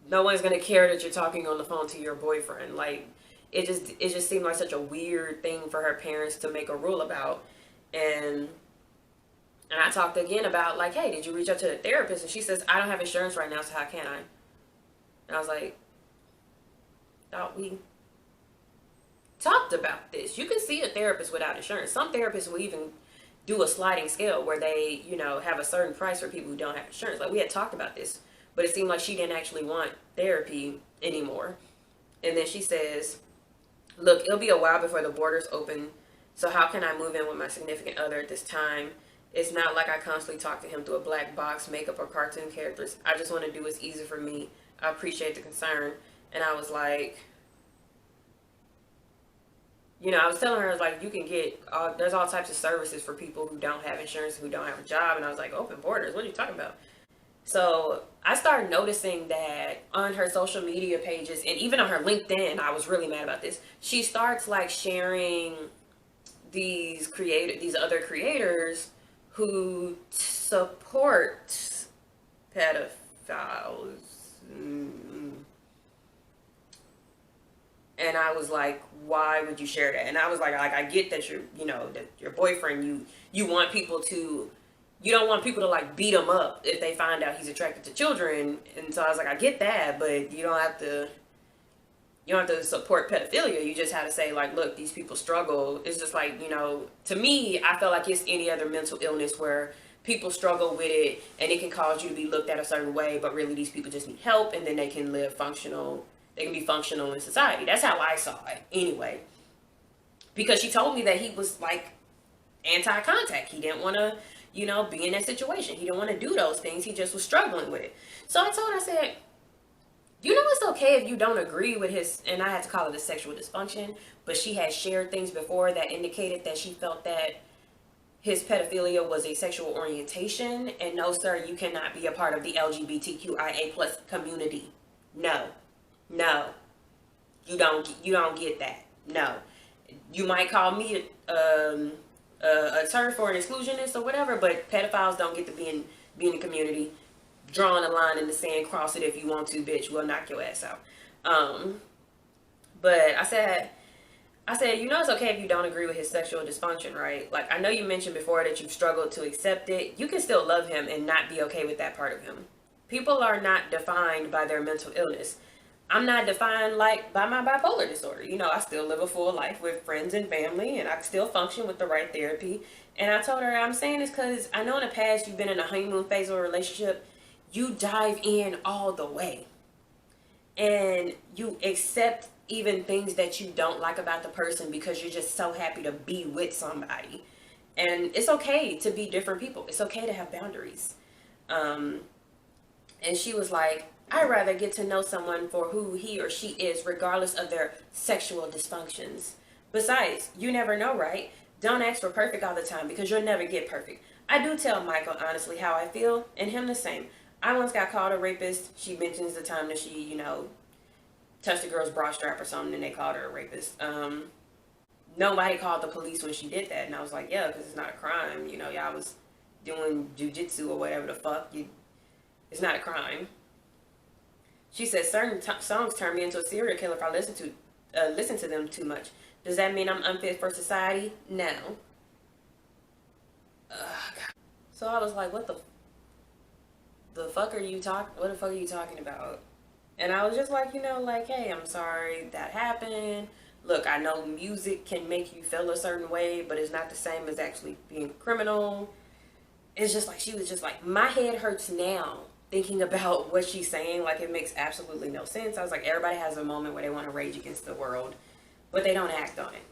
no one's going to care that you're talking on the phone to your boyfriend. Like, it just seemed like such a weird thing for her parents to make a rule about. And I talked again about like, hey, did you reach out to the therapist? And she says, I don't have insurance right now, so how can I? And I was like, thought we talked about this. You can see a therapist without insurance. Some therapists will even do a sliding scale where they, have a certain price for people who don't have insurance. Like, we had talked about this, but it seemed like she didn't actually want therapy anymore. And then she says, look, it'll be a while before the borders open. So how can I move in with my significant other at this time? It's not like I constantly talk to him through a black box, makeup, or cartoon characters. I just want to do what's easy for me. I appreciate the concern. And I was like, I was telling her, I was like, you can get, there's all types of services for people who don't have insurance, who don't have a job. And I was like, open borders, what are you talking about? So I started noticing that on her social media pages and even on her LinkedIn, I was really mad about this. She starts like sharing these other creators who support pedophiles. And I was like, why would you share that? And I was like, I get that that your boyfriend, you want people to, you don't want people to like beat him up if they find out he's attracted to children. And so I was like, I get that, but you don't have to support pedophilia. You just have to say like, look, these people struggle. It's just like, to me, I feel like it's any other mental illness where people struggle with it and it can cause you to be looked at a certain way, but really these people just need help and then they can be functional in society. That's how I saw it anyway. Because she told me that he was like anti-contact. He didn't want to, be in that situation. He didn't want to do those things. He just was struggling with it. So I told her, I said, it's okay if you don't agree with his, and I had to call it a sexual dysfunction, but she had shared things before that indicated that she felt that his pedophilia was a sexual orientation. And no, sir, you cannot be a part of the LGBTQIA plus community. No, you don't get that. No, you might call me a turf or an exclusionist or whatever, but pedophiles don't get to be in the community. Drawing a line in the sand, cross it if you want to, bitch. We'll knock your ass out. But I said, it's okay if you don't agree with his sexual dysfunction, right? Like, I know you mentioned before that you've struggled to accept it. You can still love him and not be okay with that part of him. People are not defined by their mental illness. I'm not defined like by my bipolar disorder. I still live a full life with friends and family, and I still function with the right therapy. And I told her, I'm saying this because I know in the past you've been in a honeymoon phase of a relationship. You dive in all the way. And you accept even things that you don't like about the person because you're just so happy to be with somebody. And it's okay to be different people. It's okay to have boundaries. And she was like, I'd rather get to know someone for who he or she is, regardless of their sexual dysfunctions. Besides, you never know, right? Don't ask for perfect all the time because you'll never get perfect. I do tell Michael honestly how I feel, and him the same. I once got called a rapist. She mentions the time that she, touched a girl's bra strap or something, and they called her a rapist. Nobody called the police when she did that, and I was like, yeah, because it's not a crime. Y'all was doing jujitsu or whatever the fuck. It's not a crime. She said certain songs turn me into a serial killer if I listen to them too much. Does that mean I'm unfit for society? No. So I was like, what the fuck are you what the fuck are you talking about? And I was just like, hey, I'm sorry that happened. Look, I know music can make you feel a certain way, but it's not the same as actually being criminal. It's just like, she was just like, my head hurts now thinking about what she's saying. Like, it makes absolutely no sense. I was like, everybody has a moment where they want to rage against the world, but they don't act on it.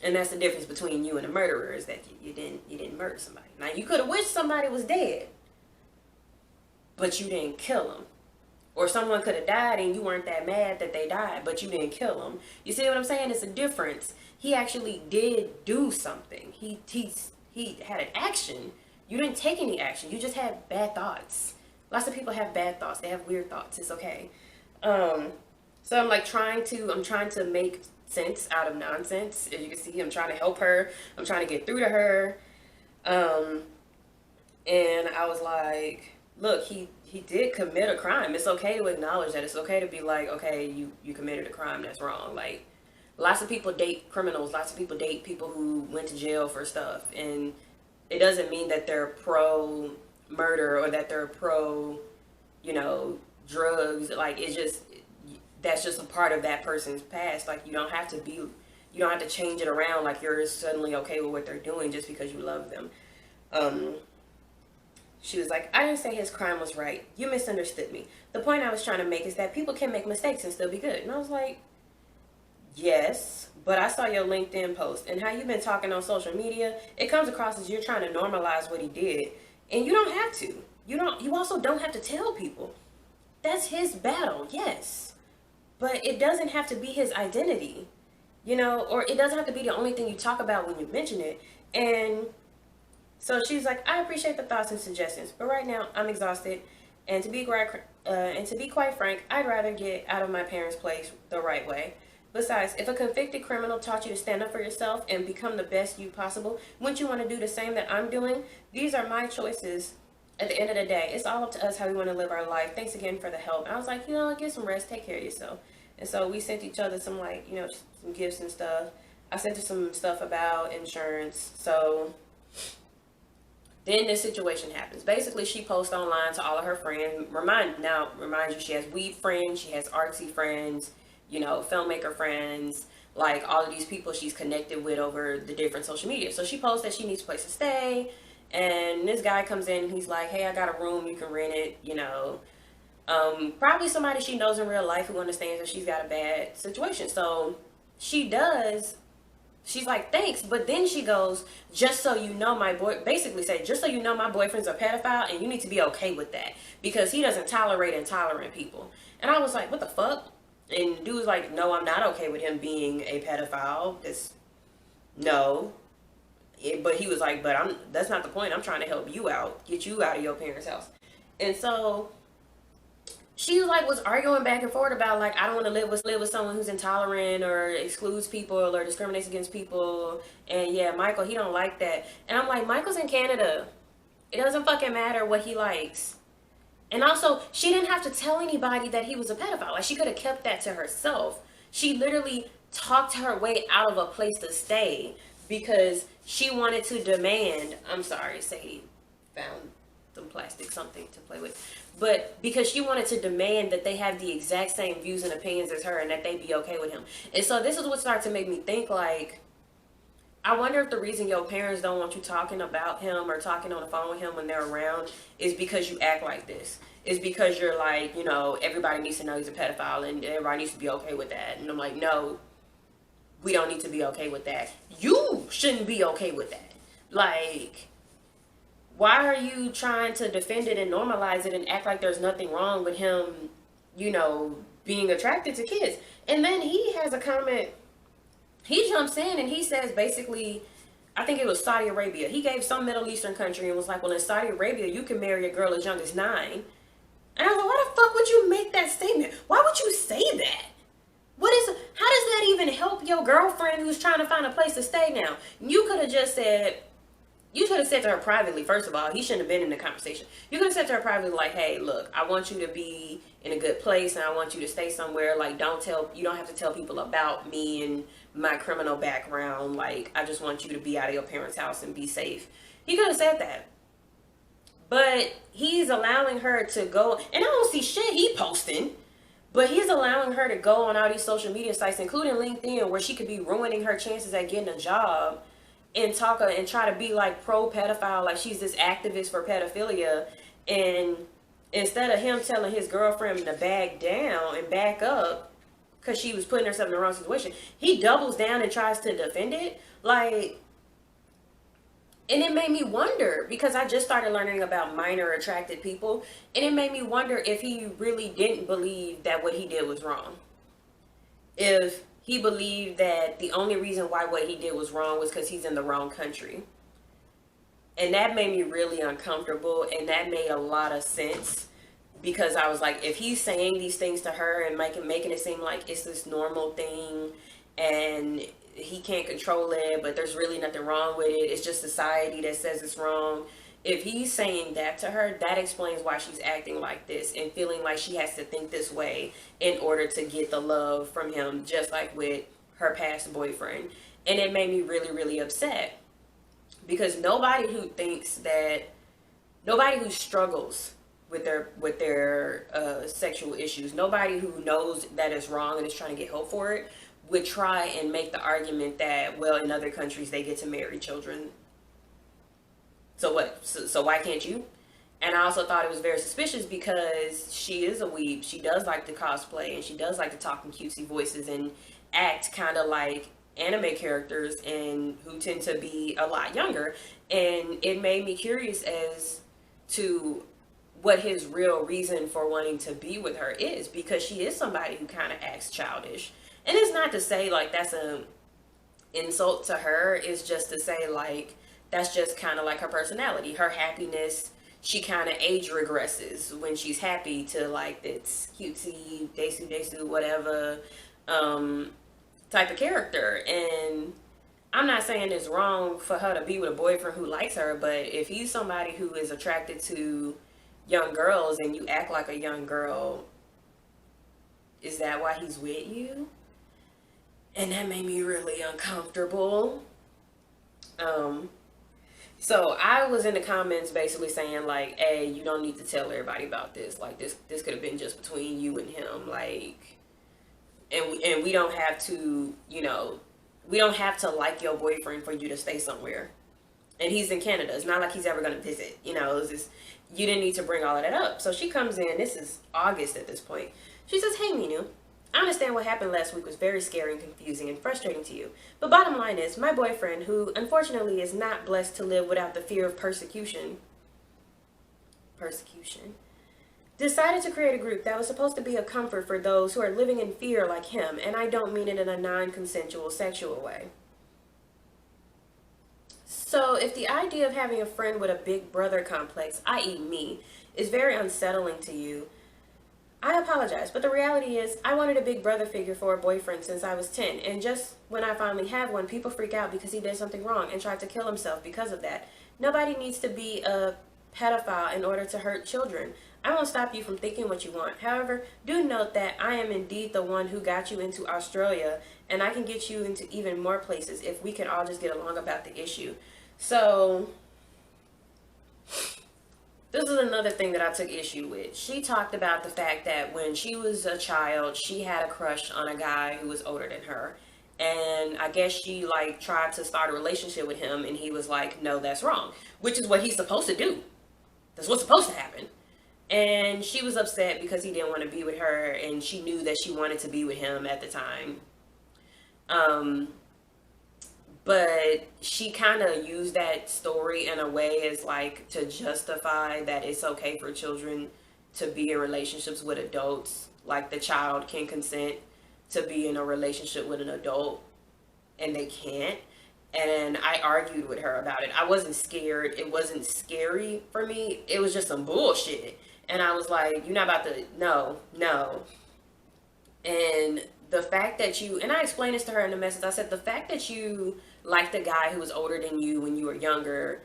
And that's the difference between you and a murderer, is that you didn't murder somebody. Now, you could have wished somebody was dead, but you didn't kill them. Or someone could have died and you weren't that mad that they died, but you didn't kill them. You see what I'm saying? It's a difference. He actually did do something. He had an action. You didn't take any action. You just had bad thoughts. Lots of people have bad thoughts. They have weird thoughts. It's okay. So I'm like trying to make sense out of nonsense. As you can see, I'm trying to help her. I'm trying to get through to her. And I was like, look, he did commit a crime. It's okay to acknowledge that. It's okay to be like, okay, you committed a crime. That's wrong. Like, lots of people date criminals. Lots of people date people who went to jail for stuff. And it doesn't mean that they're pro murder or that they're pro, drugs. Like, it's just, that's just a part of that person's past. Like, you don't have to change it around like you're suddenly okay with what they're doing just because you love them. She was like, I didn't say his crime was right. You misunderstood me. The point I was trying to make is that people can make mistakes and still be good. And I was like, yes, but I saw your LinkedIn post and how you've been talking on social media. It comes across as you're trying to normalize what he did. And you don't have to. You also don't have to tell people. That's his battle, yes. But it doesn't have to be his identity, or it doesn't have to be the only thing you talk about when you mention it. And so she's like, I appreciate the thoughts and suggestions, but right now I'm exhausted. And to be quite frank, I'd rather get out of my parents' place the right way. Besides, if a convicted criminal taught you to stand up for yourself and become the best you possible, wouldn't you want to do the same that I'm doing? These are my choices. At the end of the day, it's all up to us how we want to live our life. Thanks again for the help. And I was like, get some rest, take care of yourself. And so we sent each other some some gifts and stuff. I sent her some stuff about insurance. So then this situation happens. Basically, she posts online to all of her friends. Remind you, she has weed friends, she has artsy friends, filmmaker friends, like all of these people she's connected with over the different social media. So she posts that she needs a place to stay. And this guy comes in and he's like, hey, I got a room, you can rent it, probably somebody she knows in real life who understands that she's got a bad situation. So she's like, thanks. But then she goes, just so you know, my boyfriend's a pedophile and you need to be okay with that because he doesn't tolerate intolerant people. And I was like, what the fuck? And the dude was like, no, I'm not okay with him being a pedophile. No. But he was like, that's not the point. I'm trying to help you out, get you out of your parents' house. And so she was arguing back and forth about like, I don't want to live with someone who's intolerant or excludes people or discriminates against people. And yeah, Michael, he don't like that. And I'm like, Michael's in Canada. It doesn't fucking matter what he likes. And also, she didn't have to tell anybody that he was a pedophile. Like, she could have kept that to herself. She literally talked her way out of a place to stay because she wanted to demand, I'm sorry, Sadie found some plastic, something to play with. But because she wanted to demand that they have the exact same views and opinions as her and that they be okay with him. And so this is what started to make me think, like, I wonder if the reason your parents don't want you talking about him or talking on the phone with him when they're around is because you act like this. Is because you're like, everybody needs to know he's a pedophile and everybody needs to be okay with that. And I'm like, no, we don't need to be okay with that. You shouldn't be okay with that. Like, why are you trying to defend it and normalize it and act like there's nothing wrong with him, being attracted to kids? And then he has a comment. He jumps in and he says basically, I think it was Saudi Arabia. He gave some Middle Eastern country and was like, well, in Saudi Arabia, you can marry a girl as young as 9. And I was like, why the fuck would you make that statement? Why would you say that? How does that even help your girlfriend who's trying to find a place to stay now? You could have said to her privately, first of all, he shouldn't have been in the conversation. You could have said to her privately, like, hey, look, I want you to be in a good place and I want you to stay somewhere. Like, you don't have to tell people about me and my criminal background. Like, I just want you to be out of your parents' house and be safe. He could have said that. But he's allowing her to go, and I don't see shit he posting, but he's allowing her to go on all these social media sites, including LinkedIn, where she could be ruining her chances at getting a job and try to be like pro pedophile, like she's this activist for pedophilia. And instead of him telling his girlfriend to back down and back up because she was putting herself in the wrong situation, he doubles down and tries to defend it. Like, and it made me wonder, because I just started learning about minor attracted people, and it made me wonder if he really didn't believe that what he did was wrong. If he believed that the only reason why what he did was wrong was because he's in the wrong country. And that made me really uncomfortable, and that made a lot of sense, because I was like, if he's saying these things to her and making it seem like it's this normal thing and he can't control it, but there's really nothing wrong with it, it's just society that says it's wrong. If he's saying that to her, that explains why she's acting like this and feeling like she has to think this way in order to get the love from him, just like with her past boyfriend. And it made me really, really upset, because nobody who struggles with their sexual issues, nobody who knows that it's wrong and is trying to get help for it, would try and make the argument that, well, in other countries they get to marry children. So what? So why can't you? And I also thought it was very suspicious because she is a weeb. She does like to cosplay and she does like to talk in cutesy voices and act kind of like anime characters, and who tend to be a lot younger. And it made me curious as to what his real reason for wanting to be with her is, because she is somebody who kind of acts childish. And it's not to say like that's an insult to her. It's just to say like that's just kind of like her personality, her happiness. She kind of age regresses when she's happy to like it's cutesy, desu, whatever type of character. And I'm not saying it's wrong for her to be with a boyfriend who likes her, but if he's somebody who is attracted to young girls and you act like a young girl, is that why he's with you? And that made me really uncomfortable. So I was in the comments basically saying like, hey, you don't need to tell everybody about this. Like this could have been just between you and him. Like, and we don't have to, we don't have to like your boyfriend for you to stay somewhere. And he's in Canada. It's not like he's ever going to visit. It's just, you didn't need to bring all of that up. So she comes in. This is August at this point. She says, hey, Minu, I understand what happened last week was very scary and confusing and frustrating to you. But bottom line is, my boyfriend, who unfortunately is not blessed to live without the fear of persecution, decided to create a group that was supposed to be a comfort for those who are living in fear like him. And I don't mean it in a non-consensual sexual way. So if the idea of having a friend with a big brother complex, i.e. me, is very unsettling to you, I apologize, but the reality is I wanted a big brother figure for a boyfriend since I was 10, and just when I finally have one, people freak out because he did something wrong and tried to kill himself because of that. Nobody needs to be a pedophile in order to hurt children. I won't stop you from thinking what you want. However, do note that I am indeed the one who got you into Australia, and I can get you into even more places if we can all just get along about the issue. So this is another thing that I took issue with. She talked about the fact that when she was a child, she had a crush on a guy who was older than her. And I guess she like tried to start a relationship with him, and he was like, no, that's wrong, which is what he's supposed to do. That's what's supposed to happen. And she was upset because he didn't want to be with her, and she knew that she wanted to be with him at the time. Um, but she kind of used that story in a way as like to justify that it's okay for children to be in relationships with adults. Like the child can consent to be in a relationship with an adult, and they can't. And I argued with her about it. I wasn't scared. It wasn't scary for me. It was just some bullshit. And I was like, you're not about to, no, no. And the fact that you, and I explained this to her in the message, I said, the fact that you liked a guy who was older than you when you were younger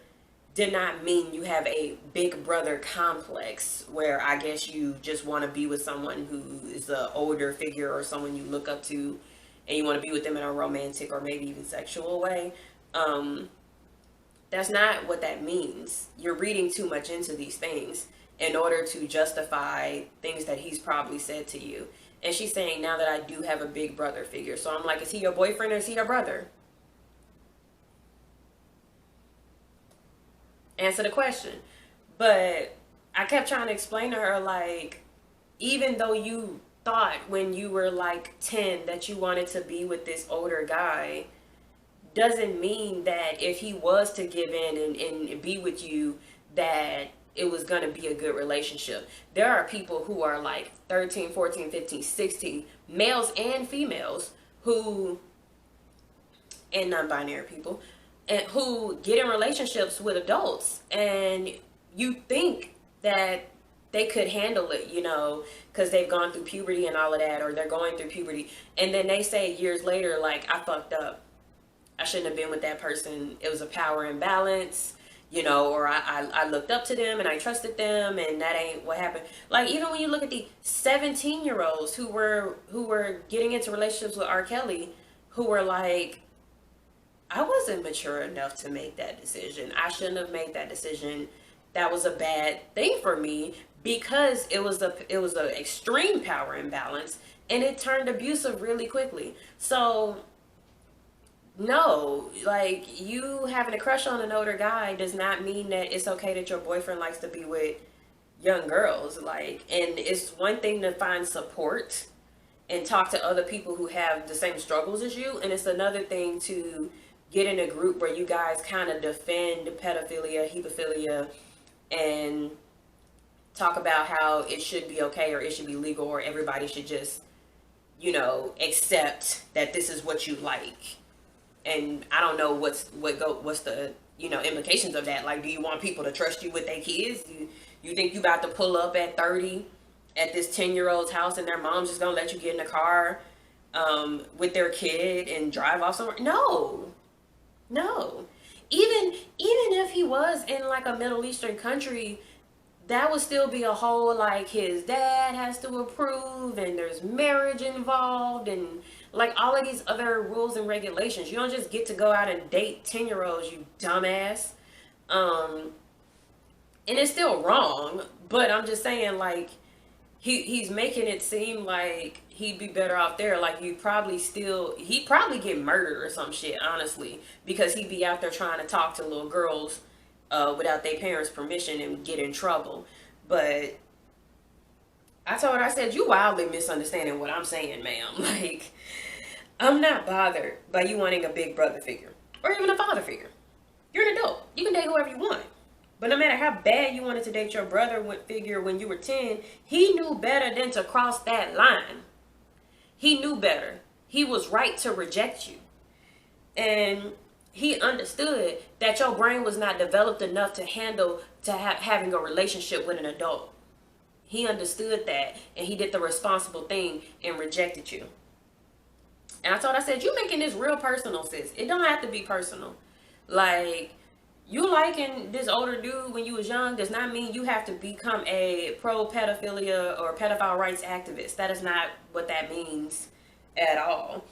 did not mean you have a big brother complex where I guess you just want to be with someone who is an older figure or someone you look up to, and you want to be with them in a romantic or maybe even sexual way. That's not what that means. You're reading too much into these things in order to justify things that he's probably said to you. And she's saying, now that I do have a big brother figure. So I'm like, is he your boyfriend or is he your brother? Answer the question. But I kept trying to explain to her, like, even though you thought when you were like 10 that you wanted to be with this older guy, doesn't mean that if he was to give in and be with you, that it was going to be a good relationship. There are people who are like 13, 14, 15, 16, males and females who, and non-binary people, and who get in relationships with adults, and you think that they could handle it, you know, because they've gone through puberty and all of that, or they're going through puberty, and then they say years later, like, I fucked up. I shouldn't have been with that person. It was a power imbalance, you know, or I looked up to them and I trusted them, and that ain't what happened. Like, even when you look at the 17-year-olds who were getting into relationships with R. Kelly, who were like, I wasn't mature enough to make that decision. I shouldn't have made that decision. That was a bad thing for me because it was a extreme power imbalance, and it turned abusive really quickly. So no, like, you having a crush on an older guy does not mean that it's okay that your boyfriend likes to be with young girls. Like, and it's one thing to find support and talk to other people who have the same struggles as you, and it's another thing to get in a group where you guys kind of defend pedophilia, hebephilia, and talk about how it should be okay or it should be legal or everybody should just, you know, accept that this is what you like. And I don't know what's the, you know, implications of that. Like, do you want people to trust you with their kids? You think you about to pull up at 30 at this 10-year-old's house and their mom's just gonna let you get in the car with their kid and drive off somewhere? No. Even if he was in like a Middle Eastern country, that would still be a whole, like, his dad has to approve, and there's marriage involved, and like all of these other rules and regulations. You don't just get to go out and date 10-year-olds, you dumbass. And it's still wrong, but I'm just saying, like, he's making it seem like he'd be better off there. Like, he'd probably get murdered or some shit, honestly, because he'd be out there trying to talk to little girls without their parents' permission and get in trouble. But I told her, I said, you wildly misunderstanding what I'm saying, ma'am. Like, I'm not bothered by you wanting a big brother figure or even a father figure. You're an adult. You can date whoever you want. But no matter how bad you wanted to date your brother figure when you were 10, he knew better than to cross that line. He knew better. He was right to reject you. And he understood that your brain was not developed enough to handle having a relationship with an adult. He understood that, and he did the responsible thing and rejected you. And I said, you making this real personal, sis. It don't have to be personal. Like, you liking this older dude when you was young does not mean you have to become a pro-pedophilia or pedophile rights activist. That is not what that means at all.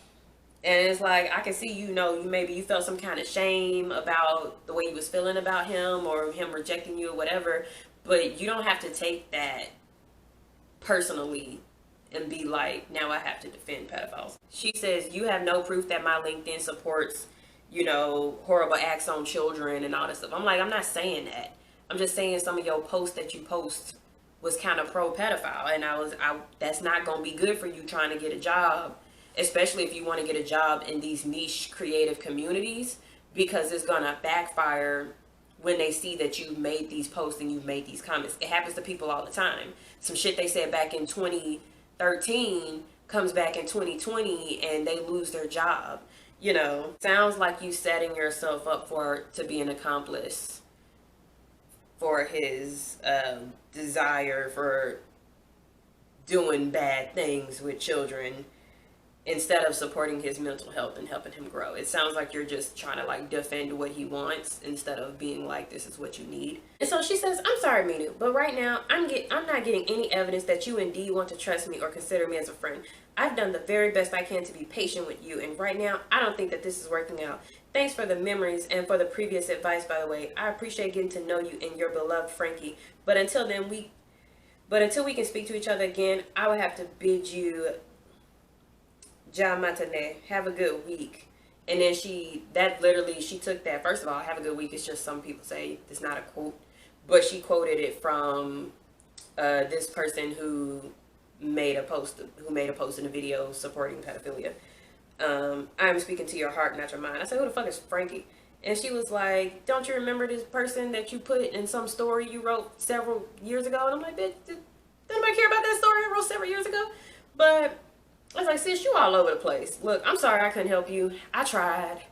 And it's like, I can see, you know, maybe you felt some kind of shame about the way you was feeling about him or him rejecting you or whatever. But you don't have to take that personally and be like, now I have to defend pedophiles. She says, you have no proof that my LinkedIn supports, horrible acts on children and all this stuff. I'm like, I'm not saying that. I'm just saying some of your posts that you post was kind of pro pedophile, and that's not going to be good for you trying to get a job, especially if you want to get a job in these niche creative communities, because it's going to backfire when they see that you've made these posts and you've made these comments. It happens to people all the time. Some shit they said back in 2013 comes back in 2020 and they lose their job. Sounds like you setting yourself up to be an accomplice for his desire for doing bad things with children, instead of supporting his mental health and helping him grow. It sounds like you're just trying to defend what he wants instead of being like, this is what you need. And so she says, I'm sorry, Minu, but right now I'm not getting any evidence that you indeed want to trust me or consider me as a friend. I've done the very best I can to be patient with you, and right now I don't think that this is working out. Thanks for the memories and for the previous advice, by the way. I appreciate getting to know you and your beloved Frankie. But until we can speak to each other again, I would have to bid you John Matane, have a good week. And then she took that. First of all, have a good week. It's just some people say it's not a quote, but she quoted it from this person who made a post in a video supporting pedophilia. I'm speaking to your heart, not your mind. I said, who the fuck is Frankie? And she was like, don't you remember this person that you put in some story you wrote several years ago? And I'm like, bitch, did anybody care about that story I wrote several years ago? But I was like, sis, you all over the place. Look, I'm sorry I couldn't help you. I tried.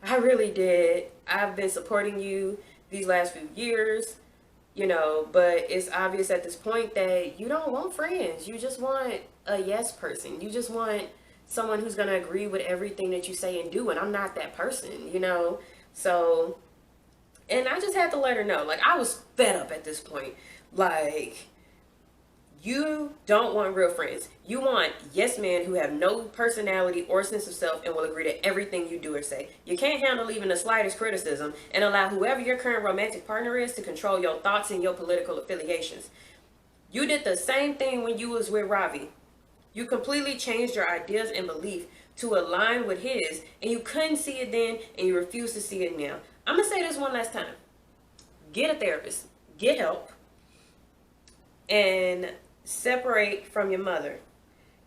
I really did. I've been supporting you these last few years, but it's obvious at this point that you don't want friends. You just want a yes person. You just want someone who's going to agree with everything that you say and do. And I'm not that person, So, and I just had to let her know. I was fed up at this point. You don't want real friends. You want yes men who have no personality or sense of self and will agree to everything you do or say. You can't handle even the slightest criticism and allow whoever your current romantic partner is to control your thoughts and your political affiliations. You did the same thing when you was with Ravi. You completely changed your ideas and belief to align with his, and you couldn't see it then and you refuse to see it now. I'm going to say this one last time. Get a therapist. Get help. And separate from your mother.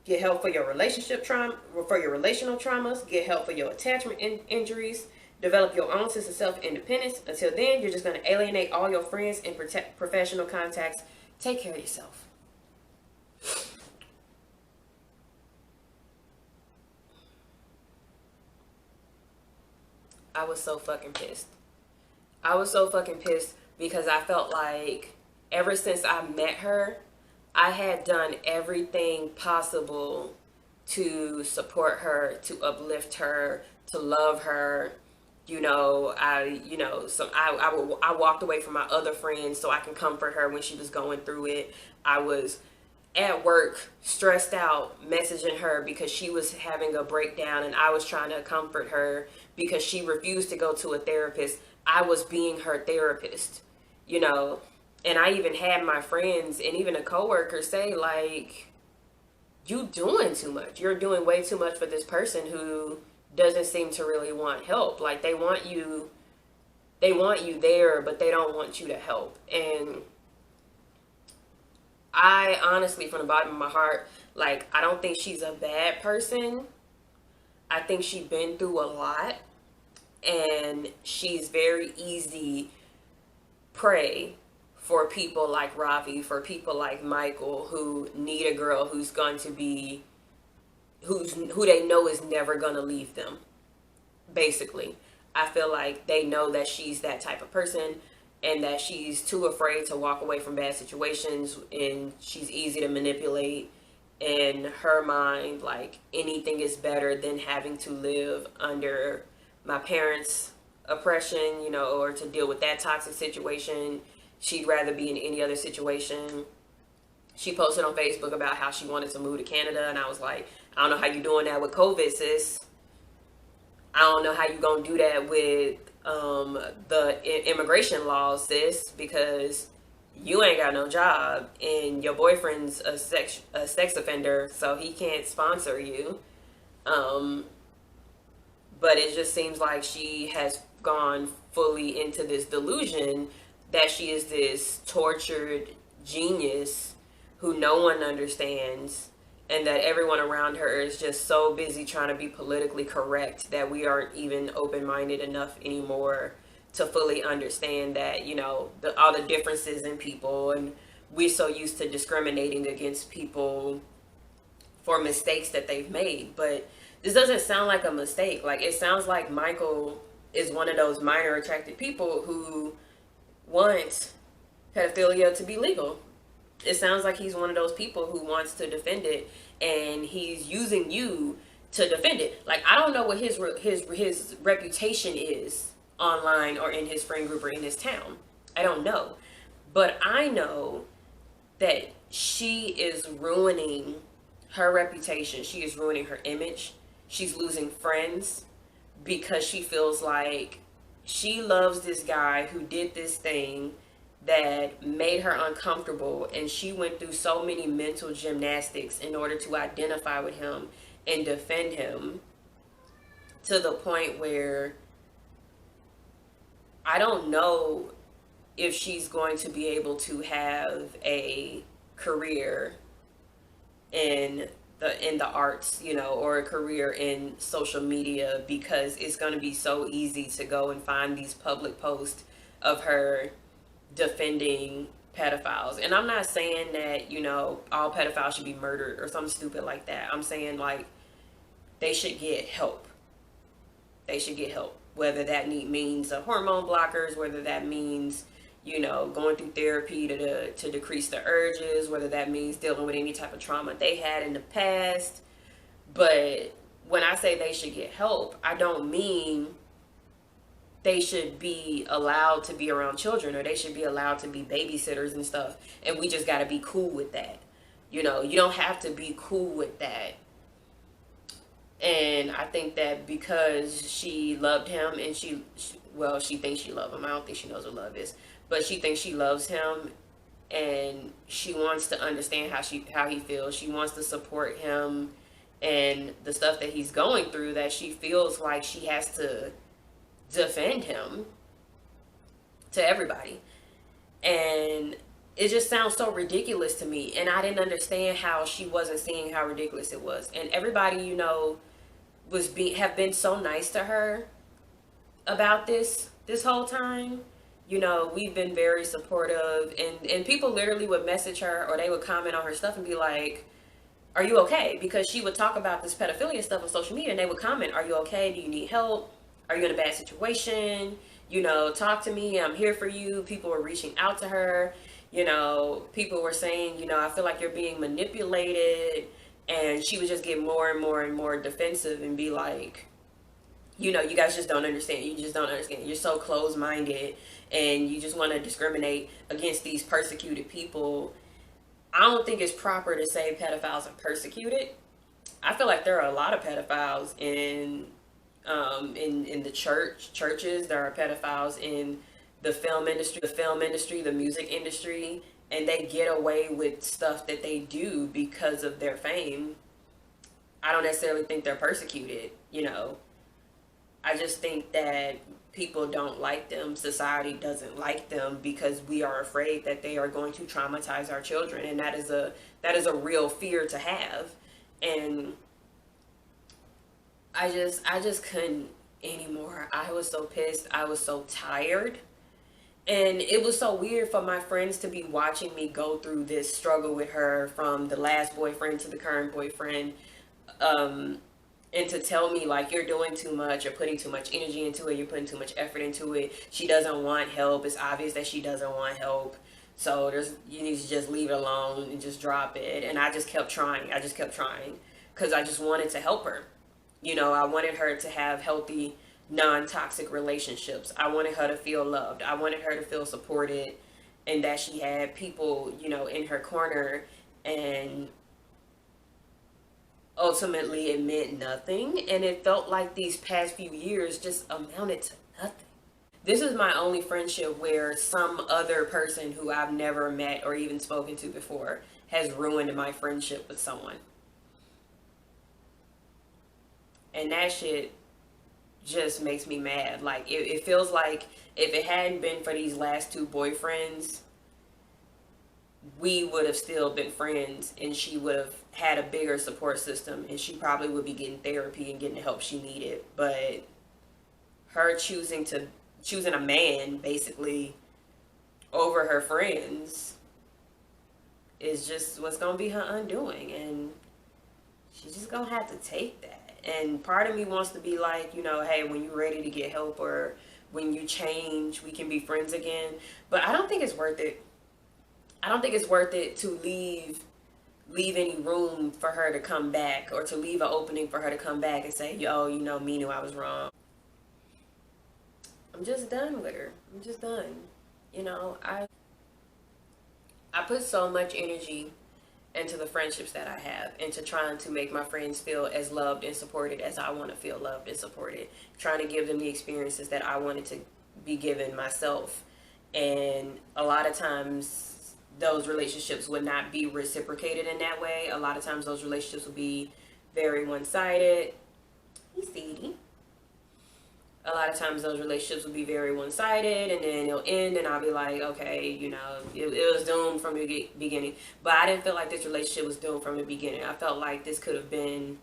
Get help for your relationship trauma, for your relational traumas. Get help for your attachment injuries. Develop your own sense of self-independence. Until then, you're just going to alienate all your friends and protect professional contacts. Take care of yourself. I was so fucking pissed. I was so fucking pissed because I felt like ever since I met her, I had done everything possible to support her, to uplift her, to love her. I walked away from my other friends so I can comfort her when she was going through it. I was at work, stressed out, messaging her because she was having a breakdown, and I was trying to comfort her because she refused to go to a therapist. I was being her therapist, And I even had my friends and even a coworker say, you doing too much. You're doing way too much for this person who doesn't seem to really want help. They want you there, but they don't want you to help. And I honestly, from the bottom of my heart, I don't think she's a bad person. I think she's been through a lot, and she's very easy prey for people like Ravi, for people like Michael, who need a girl who's going to be, who they know is never going to leave them. Basically, I feel like they know that she's that type of person, and that she's too afraid to walk away from bad situations, and she's easy to manipulate. In her mind, anything is better than having to live under my parents' oppression, or to deal with that toxic situation. She'd rather be in any other situation. She posted on Facebook about how she wanted to move to Canada, and I was like, I don't know how you doing that with COVID, sis. I don't know how you gonna do that with the immigration laws, sis, because you ain't got no job and your boyfriend's a sex offender, so he can't sponsor you. Um, but it just seems like she has gone fully into this delusion that she is this tortured genius who no one understands, and that everyone around her is just so busy trying to be politically correct that we aren't even open-minded enough anymore to fully understand that, all the differences in people, and we're so used to discriminating against people for mistakes that they've made. But this doesn't sound like a mistake. Like, it sounds like Michael is one of those minor attracted people who wants pedophilia to be legal. It sounds like he's one of those people who wants to defend it, and he's using you to defend it. Like, I don't know what his reputation is online or in his friend group or in his town. I don't know. But I know that she is ruining her reputation. She is ruining her image. She's losing friends because she feels like she loves this guy who did this thing that made her uncomfortable, and she went through so many mental gymnastics in order to identify with him and defend him, to the point where I don't know if she's going to be able to have a career in the arts, or a career in social media, because it's going to be so easy to go and find these public posts of her defending pedophiles. And I'm not saying that, all pedophiles should be murdered or something stupid like that. I'm saying, like, they should get help. They should get help. Whether that means hormone blockers, whether that means, going through therapy to decrease the urges, whether that means dealing with any type of trauma they had in the past. But when I say they should get help, I don't mean they should be allowed to be around children, or they should be allowed to be babysitters and stuff, and we just got to be cool with that. You don't have to be cool with that. And I think that because she loved him, and she thinks she loves him. I don't think she knows what love is, but she thinks she loves him, and she wants to understand how he feels. She wants to support him and the stuff that he's going through, that she feels like she has to defend him to everybody. And it just sounds so ridiculous to me, and I didn't understand how she wasn't seeing how ridiculous it was. And everybody, have been so nice to her about this whole time. We've been very supportive, and people literally would message her, or they would comment on her stuff and be like, are you okay? Because she would talk about this pedophilia stuff on social media, and they would comment, are you okay? Do you need help? Are you in a bad situation? Talk to me. I'm here for you. People were reaching out to her. People were saying, I feel like you're being manipulated. And she would just get more and more and more defensive and be like, you guys just don't understand. You just don't understand. You're so closed-minded, and you just want to discriminate against these persecuted people. I don't think it's proper to say pedophiles are persecuted. I feel like there are a lot of pedophiles in the churches. There are pedophiles in the film industry, the music industry, and they get away with stuff that they do because of their fame. I don't necessarily think they're persecuted. I just think that people don't like them. Society doesn't like them because we are afraid that they are going to traumatize our children, and that is a real fear to have. And I just couldn't anymore. I was so pissed. I was so tired. And it was so weird for my friends to be watching me go through this struggle with her, from the last boyfriend to the current boyfriend, and to tell me, like, you're doing too much, you're putting too much energy into it, you're putting too much effort into it. She doesn't want help. It's obvious that she doesn't want help. So you need to just leave it alone and just drop it. And I just kept trying. Because I just wanted to help her. I wanted her to have healthy, non-toxic relationships. I wanted her to feel loved. I wanted her to feel supported, and that she had people, in her corner. And ultimately it meant nothing, and it felt like these past few years just amounted to nothing. This is my only friendship where some other person who I've never met or even spoken to before has ruined my friendship with someone. And that shit just makes me mad. Like, it feels like if it hadn't been for these last two boyfriends, we would have still been friends, and she would have had a bigger support system, and she probably would be getting therapy and getting the help she needed. But her choosing a man basically over her friends is just what's gonna be her undoing, and she's just gonna have to take that. And part of me wants to be like, you know, hey, when you're ready to get help or when you change, we can be friends again. But I don't think it's worth it. I don't think it's worth it to leave any room for her to come back, or to leave an opening for her to come back and say, yo, you know, me knew I was wrong. I'm just done with her. I'm just done. You know, I put so much energy into the friendships that I have, into trying to make my friends feel as loved and supported as I want to feel loved and supported, trying to give them the experiences that I wanted to be given myself. And a lot of times those relationships would not be reciprocated in that way. A lot of times those relationships would be very one-sided. He's seedy. A lot of times those relationships will be very one-sided, and then it'll end and I'll be like, okay, you know, it was doomed from the beginning. But I didn't feel like this relationship was doomed from the beginning. I felt like this could have been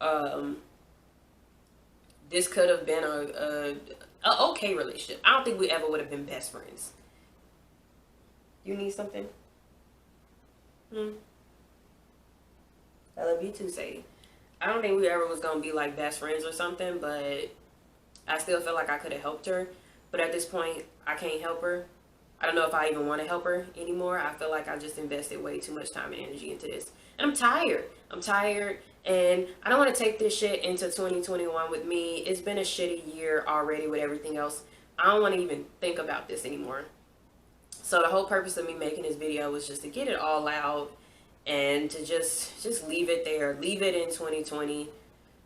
a okay relationship. I don't think we ever would have been best friends. You need something? I love you too, Sadie. I don't think we ever was gonna be like best friends or something, but I still feel like I could have helped her. But at this point, I can't help her. I don't know if I even want to help her anymore. I feel like I just invested way too much time and energy into this. And I'm tired. I'm tired. And I don't want to take this shit into 2021 with me. It's been a shitty year already with everything else. I don't want to even think about this anymore. So the whole purpose of me making this video was just to get it all out and to just leave it there. Leave it in 2020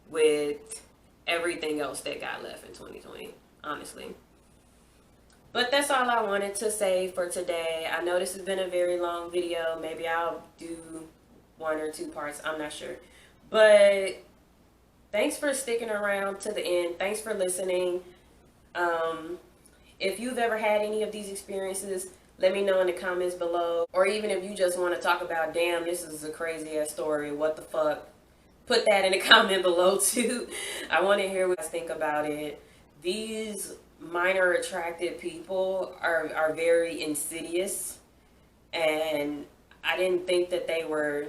with everything else that got left in 2020, honestly. But that's all I wanted to say for today. I know this has been a very long video. Maybe I'll do 1 or 2 parts. I'm not sure. But thanks for sticking around to the end. Thanks for listening. If you've ever had any of these experiences, let me know in the comments below. Or even if you just want to talk about, damn, this is a crazy ass story, what the fuck, put that in the comment below too. I want to hear what you guys think about it. These minor attracted people are very insidious, and I didn't think that they were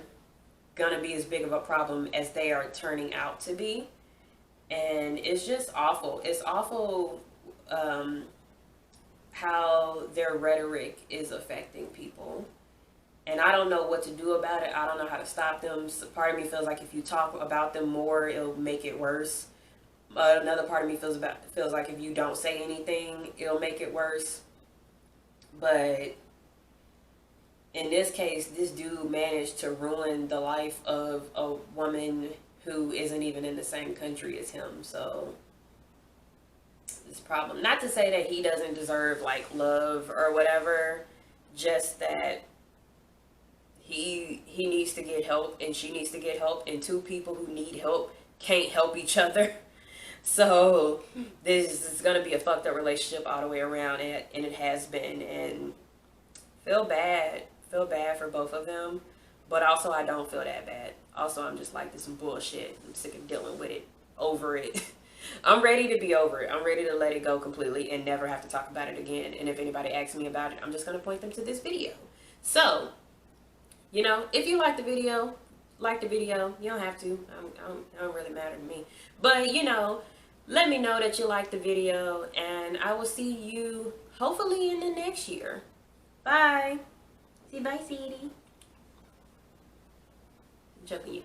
gonna be as big of a problem as they are turning out to be. And it's just awful. It's awful how their rhetoric is affecting people. And I don't know what to do about it. I don't know how to stop them. So part of me feels like if you talk about them more, it'll make it worse. Another part of me feels like if you don't say anything, it'll make it worse. But in this case, this dude managed to ruin the life of a woman who isn't even in the same country as him. So this problem. Not to say that he doesn't deserve like love or whatever, just that he needs to get help and she needs to get help, and two people who need help can't help each other. So this is going to be a fucked up relationship all the way around, and it has been. And feel bad for both of them, but also I don't feel that bad. Also, I'm just like, this is some bullshit. I'm sick of dealing with it. Over it. I'm ready to be over it. I'm ready to let it go completely and never have to talk about it again. And if anybody asks me about it, I'm just going to point them to this video. So, you know, if you like the video, like the video. You don't have to. I don't really matter to me. But, you know, let me know that you like the video, and I will see you hopefully in the next year. Bye. Say bye, Sadie. I'm joking you.